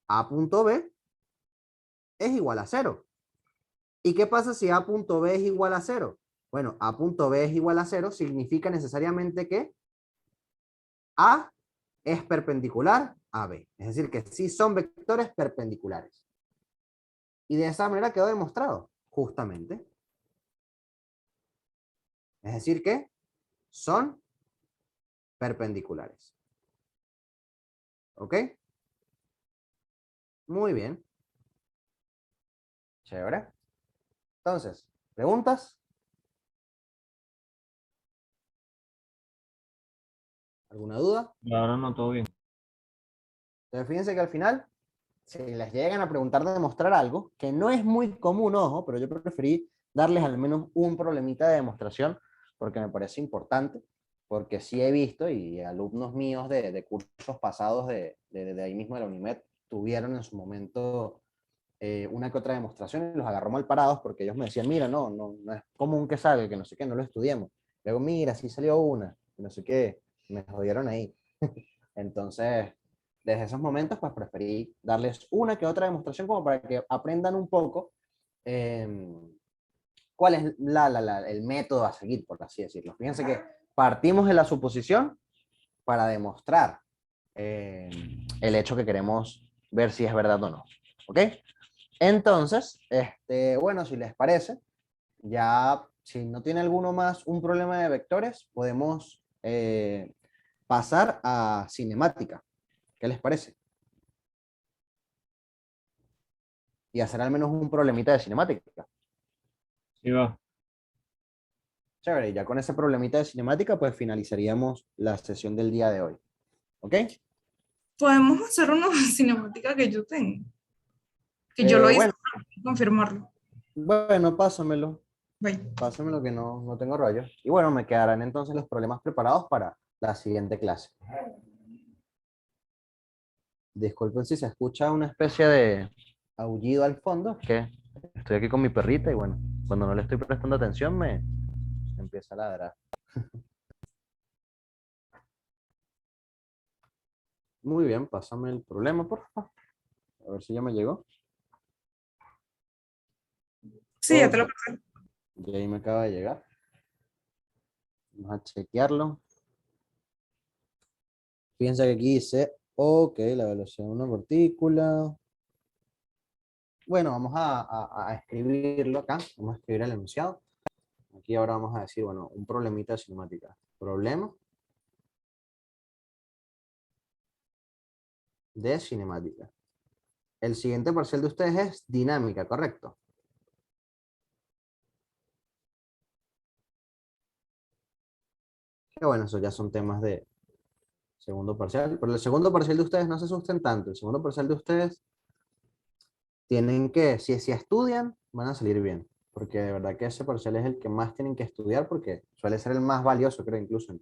A punto B es igual a 0. ¿Y qué pasa si A punto B es igual a 0? Bueno, A punto B es igual a 0 significa necesariamente que A es perpendicular a B. Es decir, que sí son vectores perpendiculares. Y de esa manera quedó demostrado, justamente. Es decir, que son perpendiculares. ¿Ok? Muy bien. Chévere. Entonces, ¿preguntas? ¿Alguna duda? Y ahora no, todo bien. Entonces, fíjense que al final, si les llegan a preguntar de demostrar algo, que no es muy común, ojo, pero yo preferí darles al menos un problemita de demostración, porque me parece importante, porque sí he visto, y alumnos míos de cursos pasados de ahí mismo de la UNIMED, tuvieron en su momento una que otra demostración y los agarró mal parados, porque ellos me decían, mira, no es común que salga, que no sé qué, no lo estudiemos. Luego, mira, sí salió una, no sé qué, me jodieron ahí. Entonces, desde esos momentos, pues preferí darles una que otra demostración como para que aprendan un poco eh, cuál es el método a seguir, por así decirlo. Fíjense que partimos de la suposición para demostrar eh, el hecho que queremos ver si es verdad o no. ¿Ok? Entonces, bueno, si les parece, ya si no tiene alguno más un problema de vectores, podemos pasar a cinemática. ¿Qué les parece? Y hacer al menos un problemita de cinemática. Sí, va. Chévere, y ya con ese problemita de cinemática, pues finalizaríamos la sesión del día de hoy. ¿Ok? Podemos hacer una cinemática que yo tengo, que yo lo hice Bueno, para confirmarlo. bueno, pásamelo. Bye. Pásamelo que no tengo rollo. Y bueno, me quedarán entonces los problemas preparados para la siguiente clase. Disculpen si se escucha una especie de aullido al fondo, que estoy aquí con mi perrita y bueno, cuando no le estoy prestando atención me empieza a ladrar. Muy bien, pásame el problema, por favor. A ver si ya me llegó. Sí, ya te Ok, lo pasé. y ahí me acaba de llegar. Vamos a chequearlo. Fíjense que aquí dice, ok, la velocidad de una partícula. bueno, vamos a escribirlo acá, vamos a escribir el enunciado. Aquí ahora vamos a decir, bueno, un problemita de cinemática. Problema de cinemática. El siguiente parcial de ustedes es dinámica, ¿correcto? Que bueno, eso ya son temas de segundo parcial. Pero el segundo parcial de ustedes no se asusten tanto. El segundo parcial de ustedes tienen que, si estudian, van a salir bien. Porque de verdad que ese parcial es el que más tienen que estudiar porque suele ser el más valioso, creo, incluso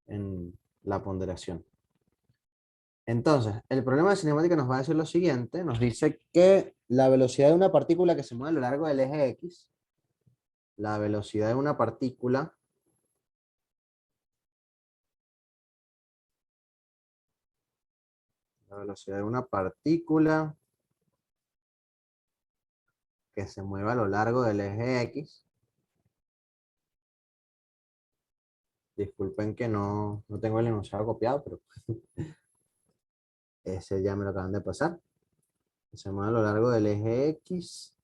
en la ponderación. Entonces, el problema de cinemática nos va a decir lo siguiente. Nos dice que la velocidad de una partícula que se mueve a lo largo del eje X, la velocidad de una partícula que se mueve a lo largo del eje X. Disculpen que no tengo el enunciado copiado, pero ese ya me lo acaban de pasar. Se mueve a lo largo del eje X.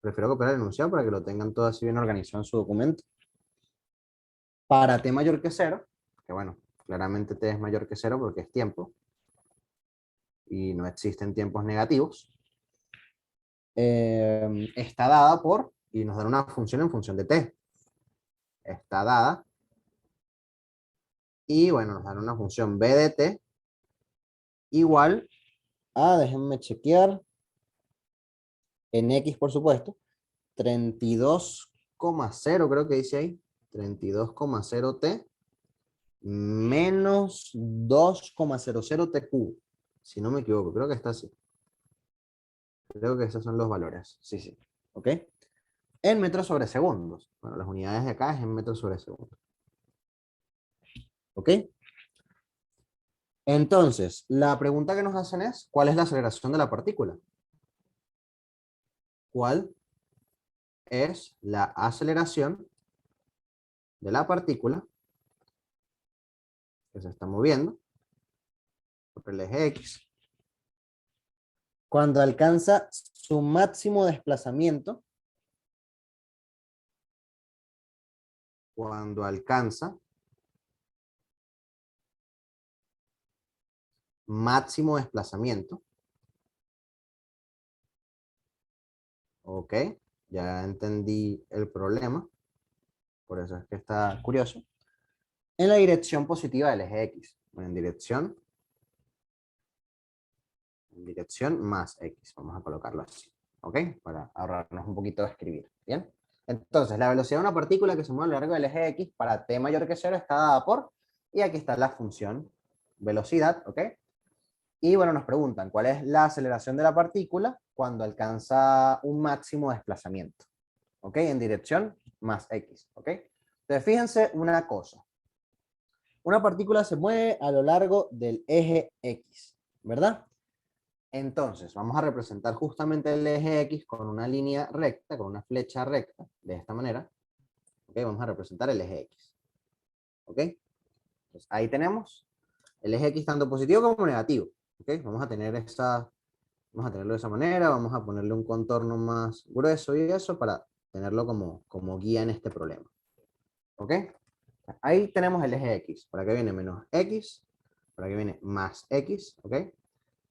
Prefiero copiar el enunciado para que lo tengan todo así bien organizado en su documento. Para t mayor que 0, que bueno, claramente t es mayor que 0 porque es tiempo, y no existen tiempos negativos, está dada por, y nos dan una función en función de t. Está dada, y bueno, nos dan una función b de t igual a, déjenme chequear, en x por supuesto, 32,0 creo que dice ahí, 32,0 t menos 2,00 t cubo, si no me equivoco, creo que está así. Creo que esos son los valores, sí, sí, ¿ok? En metros sobre segundos. Bueno, las unidades de acá es en metros sobre segundos. ¿Ok? Entonces, la pregunta que nos hacen es, ¿cuál es la aceleración de la partícula? ¿Cuál es la aceleración de la partícula que se está moviendo por el eje X cuando alcanza su máximo desplazamiento? Cuando alcanza máximo desplazamiento. Ok, ya entendí el problema. Por eso es que está curioso. En la dirección positiva del eje X. En dirección más X. Vamos a colocarlo así. ¿Ok? Para ahorrarnos un poquito de escribir. ¿Bien? Entonces, la velocidad de una partícula que se mueve a lo largo del eje X para t mayor que 0 está dada por, y aquí está la función velocidad, ¿ok? Y bueno, nos preguntan, ¿cuál es la aceleración de la partícula cuando alcanza un máximo desplazamiento? ¿Ok? En dirección más X, ¿ok? Entonces, fíjense una cosa. Una partícula se mueve a lo largo del eje X, ¿verdad? Entonces, vamos a representar justamente el eje X con una línea recta, con una flecha recta, de esta manera. ¿Ok? Vamos a representar el eje X. ¿Ok? Entonces, ahí tenemos el eje X tanto positivo como negativo. ¿Ok? Vamos a tenerlo de esa manera, vamos a ponerle un contorno más grueso y eso para tenerlo como guía en este problema. ¿Ok? Ahí tenemos el eje X. Por acá viene menos X, por aquí viene más X, ¿ok?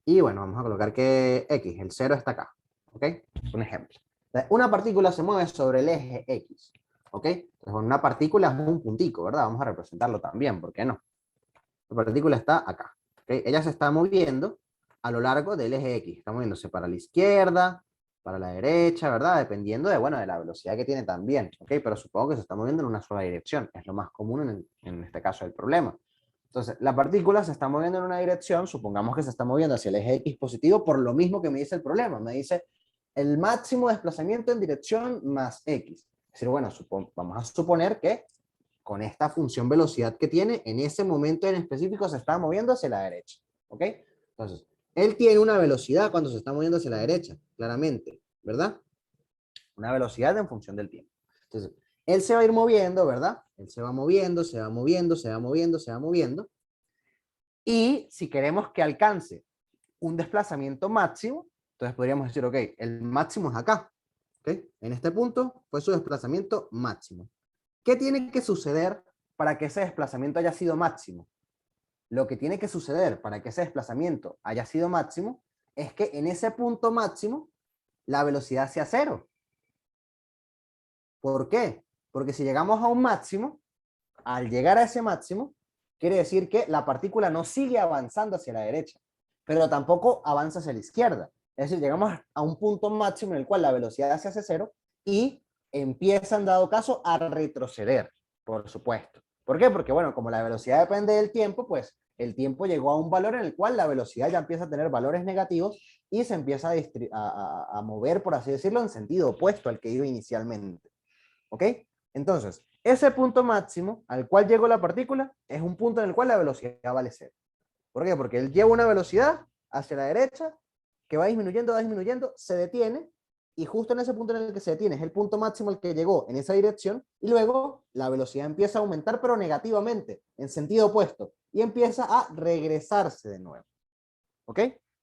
Y bueno, vamos a colocar que X, el 0 está acá, ¿ok? Un ejemplo. Entonces, una partícula se mueve sobre el eje X, ¿ok? Entonces, una partícula es un puntico, ¿verdad? Vamos a representarlo también, ¿por qué no? La partícula está acá, ¿ok? Ella se está moviendo a lo largo del eje X. Está moviéndose para la izquierda, para la derecha, ¿verdad? Dependiendo de, bueno, de la velocidad que tiene también, ¿ok? Pero supongo que se está moviendo en una sola dirección. Es lo más común en este caso del problema. Entonces, la partícula se está moviendo en una dirección, supongamos que se está moviendo hacia el eje X positivo, por lo mismo que me dice el problema. Me dice el máximo desplazamiento en dirección más X. Es decir, bueno, vamos a suponer que con esta función velocidad que tiene, en ese momento en específico se está moviendo hacia la derecha. ¿Ok? Entonces, él tiene una velocidad cuando se está moviendo hacia la derecha, claramente, ¿verdad? Una velocidad en función del tiempo. Entonces, él se va a ir moviendo, ¿verdad? Él se va moviendo, se va moviendo, se va moviendo, se va moviendo. Y si queremos que alcance un desplazamiento máximo, Entonces podríamos decir, ok, el máximo es acá. ¿Okay? En este punto fue su desplazamiento máximo. ¿Qué tiene que suceder para que ese desplazamiento haya sido máximo? Lo que tiene que suceder para que ese desplazamiento haya sido máximo es que en ese punto máximo la velocidad sea cero. ¿Por qué? Porque si llegamos a un máximo, al llegar a ese máximo, quiere decir que la partícula no sigue avanzando hacia la derecha, pero tampoco avanza hacia la izquierda. Es decir, llegamos a un punto máximo en el cual la velocidad se hace cero y empieza, en dado caso, a retroceder, por supuesto. ¿Por qué? Porque, bueno, como la velocidad depende del tiempo, pues el tiempo llegó a un valor en el cual la velocidad ya empieza a tener valores negativos y se empieza a mover, por así decirlo, en sentido opuesto al que iba inicialmente. ¿Ok? Entonces, ese punto máximo al cual llegó la partícula es un punto en el cual la velocidad vale cero. ¿Por qué? Porque él lleva una velocidad hacia la derecha que va disminuyendo, se detiene, y justo en ese punto en el que se detiene es el punto máximo al que llegó en esa dirección, y luego la velocidad empieza a aumentar, pero negativamente, en sentido opuesto, y empieza a regresarse de nuevo. ¿Ok?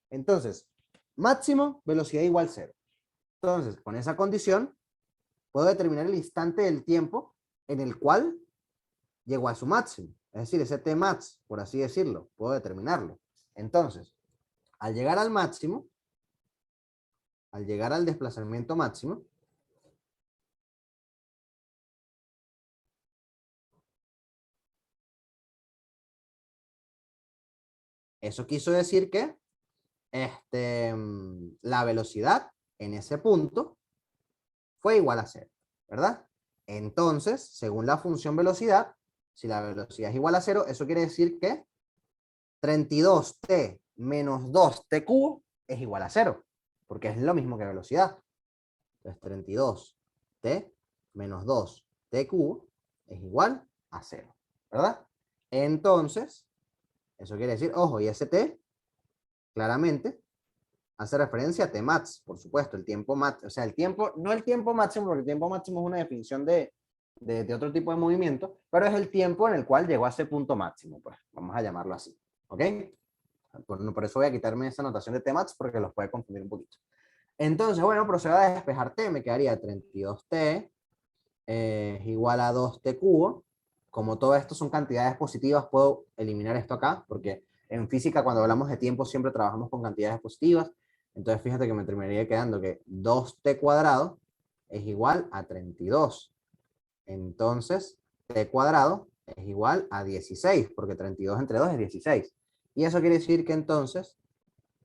Entonces, máximo, velocidad igual cero. Entonces, con esa condición, puedo determinar el instante del tiempo en el cual llegó a su máximo. Es decir, ese Tmax, por así decirlo, puedo determinarlo. Entonces, al llegar al máximo, al llegar al desplazamiento máximo, eso quiso decir que la velocidad en ese punto fue igual a cero, ¿verdad? Entonces, según la función velocidad, si la velocidad es igual a cero, eso quiere decir que 32t menos 2t cubo es igual a cero, porque es lo mismo que velocidad. Entonces 32t menos 2t cubo es igual a 0, ¿verdad? Entonces, eso quiere decir, ojo, y ese t claramente hace referencia a Tmax, por supuesto, el tiempo máximo, o sea, el tiempo, no el tiempo máximo, porque el tiempo máximo es una definición de otro tipo de movimiento, pero es el tiempo en el cual llegó a ese punto máximo, pues, vamos a llamarlo así, ¿ok? Por eso voy a quitarme esa notación de Tmax, porque los puede confundir un poquito. Entonces, bueno, procedo a despejar t, me quedaría 32t es igual a 2t cubo. Como todo esto son cantidades positivas, puedo eliminar esto acá, porque en física cuando hablamos de tiempo siempre trabajamos con cantidades positivas. Entonces fíjate que me terminaría quedando que 2t cuadrado es igual a 32. Entonces, t cuadrado es igual a 16, porque 32 entre 2 es 16. Y eso quiere decir que entonces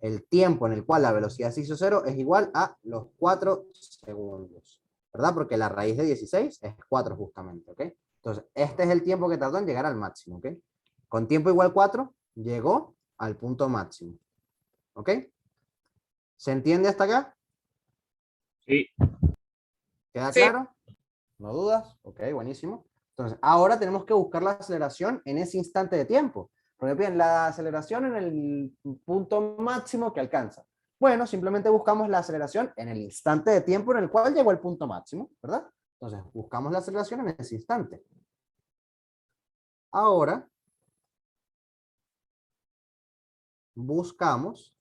el tiempo en el cual la velocidad se hizo cero es igual a los 4 segundos, ¿verdad? Porque la raíz de 16 es 4 justamente, ¿ok? Entonces, este es el tiempo que tardó en llegar al máximo, ¿ok? Con tiempo igual 4, llegó al punto máximo, ¿ok? ¿Se entiende hasta acá? Sí. ¿Queda Sí. claro? ¿No dudas? Ok, buenísimo. Entonces, ahora tenemos que buscar la aceleración en ese instante de tiempo. Porque bien, la aceleración en el punto máximo que alcanza. Bueno, simplemente buscamos la aceleración en el instante de tiempo en el cual llegó el punto máximo, ¿verdad? Entonces, buscamos la aceleración en ese instante. Ahora, buscamos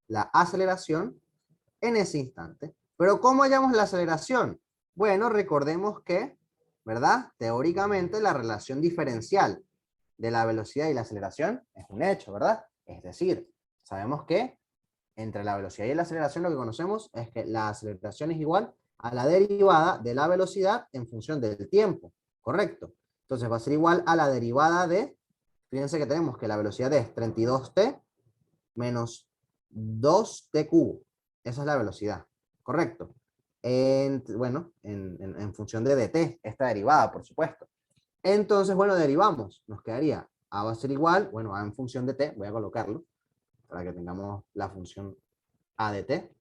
la aceleración en ese instante. Pero ¿cómo hallamos la aceleración? Bueno, recordemos que, ¿verdad? Teóricamente la relación diferencial de la velocidad y la aceleración es un hecho, ¿verdad? Es decir, sabemos que entre la velocidad y la aceleración lo que conocemos es que la aceleración es igual a la derivada de la velocidad en función del tiempo, ¿correcto? Entonces va a ser igual a la derivada de, fíjense que tenemos que la velocidad es 32t menos 2t cubo. Esa es la velocidad, ¿correcto? Bueno, en función de dt, esta derivada, por supuesto. Entonces, bueno, derivamos. Nos quedaría a va a ser igual, bueno, a en función de t, voy a colocarlo para que tengamos la función a de t.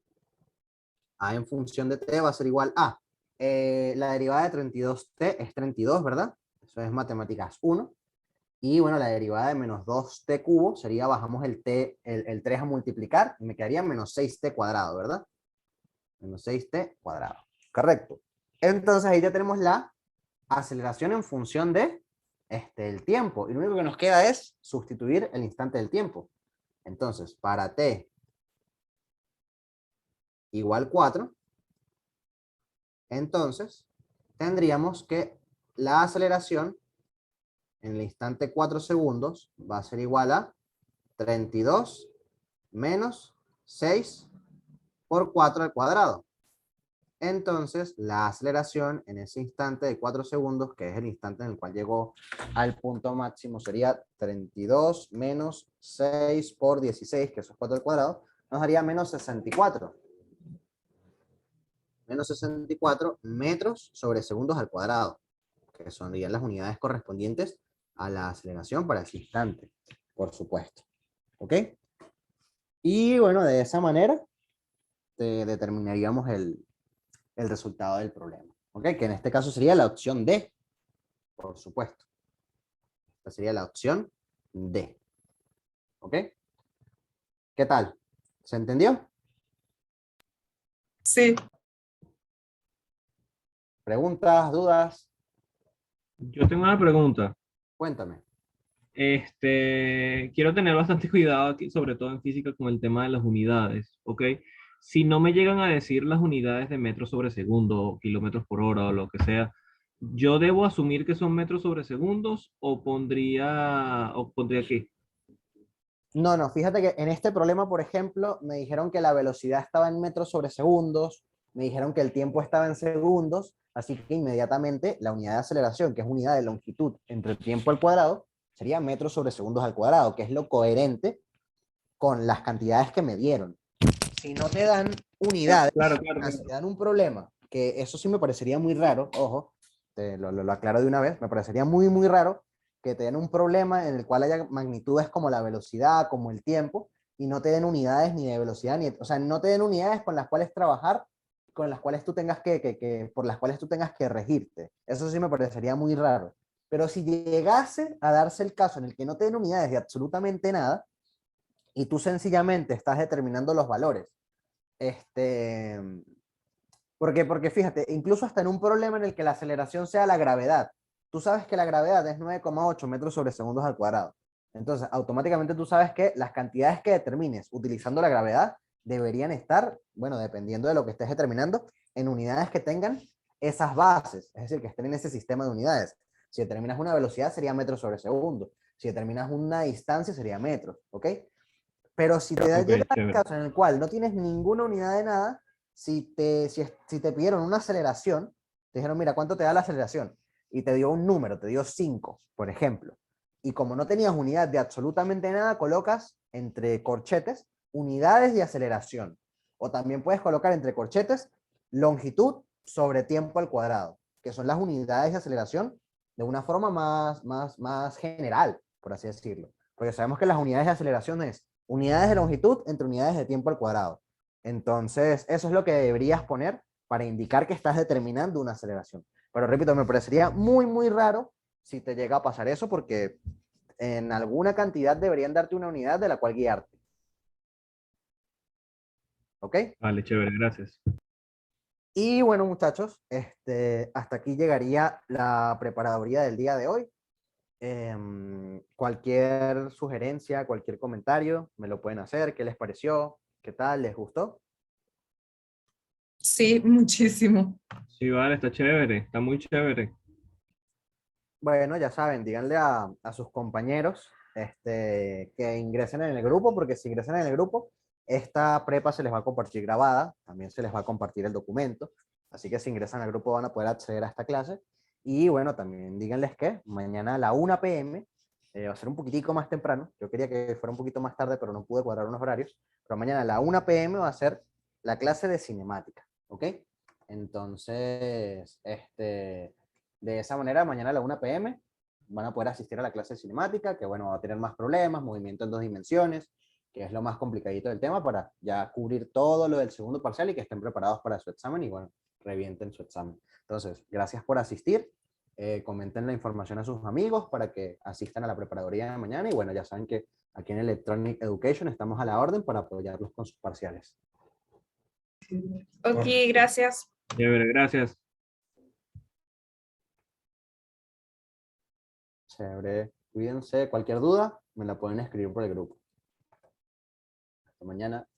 A en función de t va a ser igual a. La derivada de 32t es 32, ¿verdad? Eso es matemáticas 1. Y bueno, la derivada de menos 2t cubo sería, bajamos el 3 a multiplicar y me quedaría menos 6t cuadrado, ¿verdad? Menos 6t cuadrado. Correcto. Entonces ahí ya tenemos la aceleración en función de el tiempo. Y lo único que nos queda es sustituir el instante del tiempo. Entonces, para t igual 4, entonces tendríamos que la aceleración en el instante 4 segundos va a ser igual a 32 menos 6 por 4 al cuadrado. Entonces, la aceleración en ese instante de 4 segundos, que es el instante en el cual llegó al punto máximo, sería 32 menos 6 por 16, que eso es 4 al cuadrado, nos daría menos 64. Menos 64 metros sobre segundos al cuadrado, que son las unidades correspondientes a la aceleración para ese instante, por supuesto. ¿Ok? Y bueno, de esa manera determinaríamos el resultado del problema. ¿Ok? Que en este caso sería la opción D, por supuesto. Esta sería la opción D. ¿Ok? ¿Qué tal? ¿Se entendió? Sí. ¿Preguntas, dudas? Yo tengo una pregunta. Cuéntame. Quiero tener bastante cuidado aquí, sobre todo en física, con el tema de las unidades, ¿ok? Si no me llegan a decir las unidades de metros sobre segundo, o kilómetros por hora, o lo que sea, ¿yo debo asumir que son metros sobre segundos o pondría qué? No, no, fíjate que en este problema, por ejemplo, me dijeron que la velocidad estaba en metros sobre segundos, me dijeron que el tiempo estaba en segundos, así que inmediatamente la unidad de aceleración, que es unidad de longitud entre tiempo al cuadrado, sería metros sobre segundos al cuadrado, que es lo coherente con las cantidades que me dieron. Si no te dan unidades, Claro, claro, si te claro. dan un problema, que eso sí me parecería muy raro, ojo, lo aclaro de una vez, me parecería muy, muy raro que te den un problema en el cual haya magnitudes como la velocidad, como el tiempo, y no te den unidades ni de velocidad, ni, o sea, no te den unidades con las cuales trabajar, con las cuales tú tengas por las cuales tú tengas que regirte. Eso sí me parecería muy raro. Pero si llegase a darse el caso en el que no te den unidades de absolutamente nada, y tú sencillamente estás determinando los valores, este, porque fíjate, incluso hasta en un problema en el que la aceleración sea la gravedad, tú sabes que la gravedad es 9,8 metros sobre segundos al cuadrado. Entonces, automáticamente tú sabes que las cantidades que determines utilizando la gravedad deberían estar, bueno, dependiendo de lo que estés determinando, en unidades que tengan esas bases, es decir, que estén en ese sistema de unidades. Si determinas una velocidad sería metros sobre segundo, si determinas una distancia sería metros, ¿ok? Pero si te Ok, llega el chévere. caso en el cual no tienes ninguna unidad de nada, si te pidieron una aceleración, te dijeron, mira, ¿cuánto te da la aceleración? Y te dio un número, te dio 5, por ejemplo. Y como no tenías unidad de absolutamente nada, colocas entre corchetes unidades de aceleración. O también puedes colocar entre corchetes longitud sobre tiempo al cuadrado, que son las unidades de aceleración de una forma más general, por así decirlo. Porque sabemos que las unidades de aceleración es unidades de longitud entre unidades de tiempo al cuadrado. Entonces, eso es lo que deberías poner para indicar que estás determinando una aceleración. Pero repito, me parecería muy, muy raro si te llega a pasar eso porque en alguna cantidad deberían darte una unidad de la cual guiarte. ¿Ok? Vale, chévere, gracias. Y bueno, muchachos, hasta aquí llegaría la preparaduría del día de hoy. Cualquier sugerencia, cualquier comentario, me lo pueden hacer. ¿Qué les pareció? ¿Qué tal? ¿Les gustó? Sí, muchísimo. Sí, vale, está chévere, está muy chévere. Bueno, ya saben, díganle a sus compañeros que ingresen en el grupo, porque si ingresan en el grupo, esta prepa se les va a compartir grabada, también se les va a compartir el documento, así que si ingresan al grupo van a poder acceder a esta clase. Y bueno, también díganles que mañana a la 1 p.m., va a ser un poquitico más temprano, yo quería que fuera un poquito más tarde, pero no pude cuadrar unos horarios, pero mañana a la 1 p.m. va a ser la clase de cinemática, ¿ok? Entonces, de esa manera, mañana a la 1 p.m. van a poder asistir a la clase de cinemática, que bueno, va a tener más problemas, movimiento en 2 dimensiones, que es lo más complicadito del tema para ya cubrir todo lo del segundo parcial y que estén preparados para su examen y bueno, revienten su examen. Entonces, gracias por asistir. Comenten la información a sus amigos para que asistan a la preparaduría de mañana y bueno, ya saben que aquí en Electronic Education estamos a la orden para apoyarlos con sus parciales. Ok, gracias. Chévere, gracias. Chévere, cuídense. Cualquier duda, me la pueden escribir por el grupo. Hasta mañana.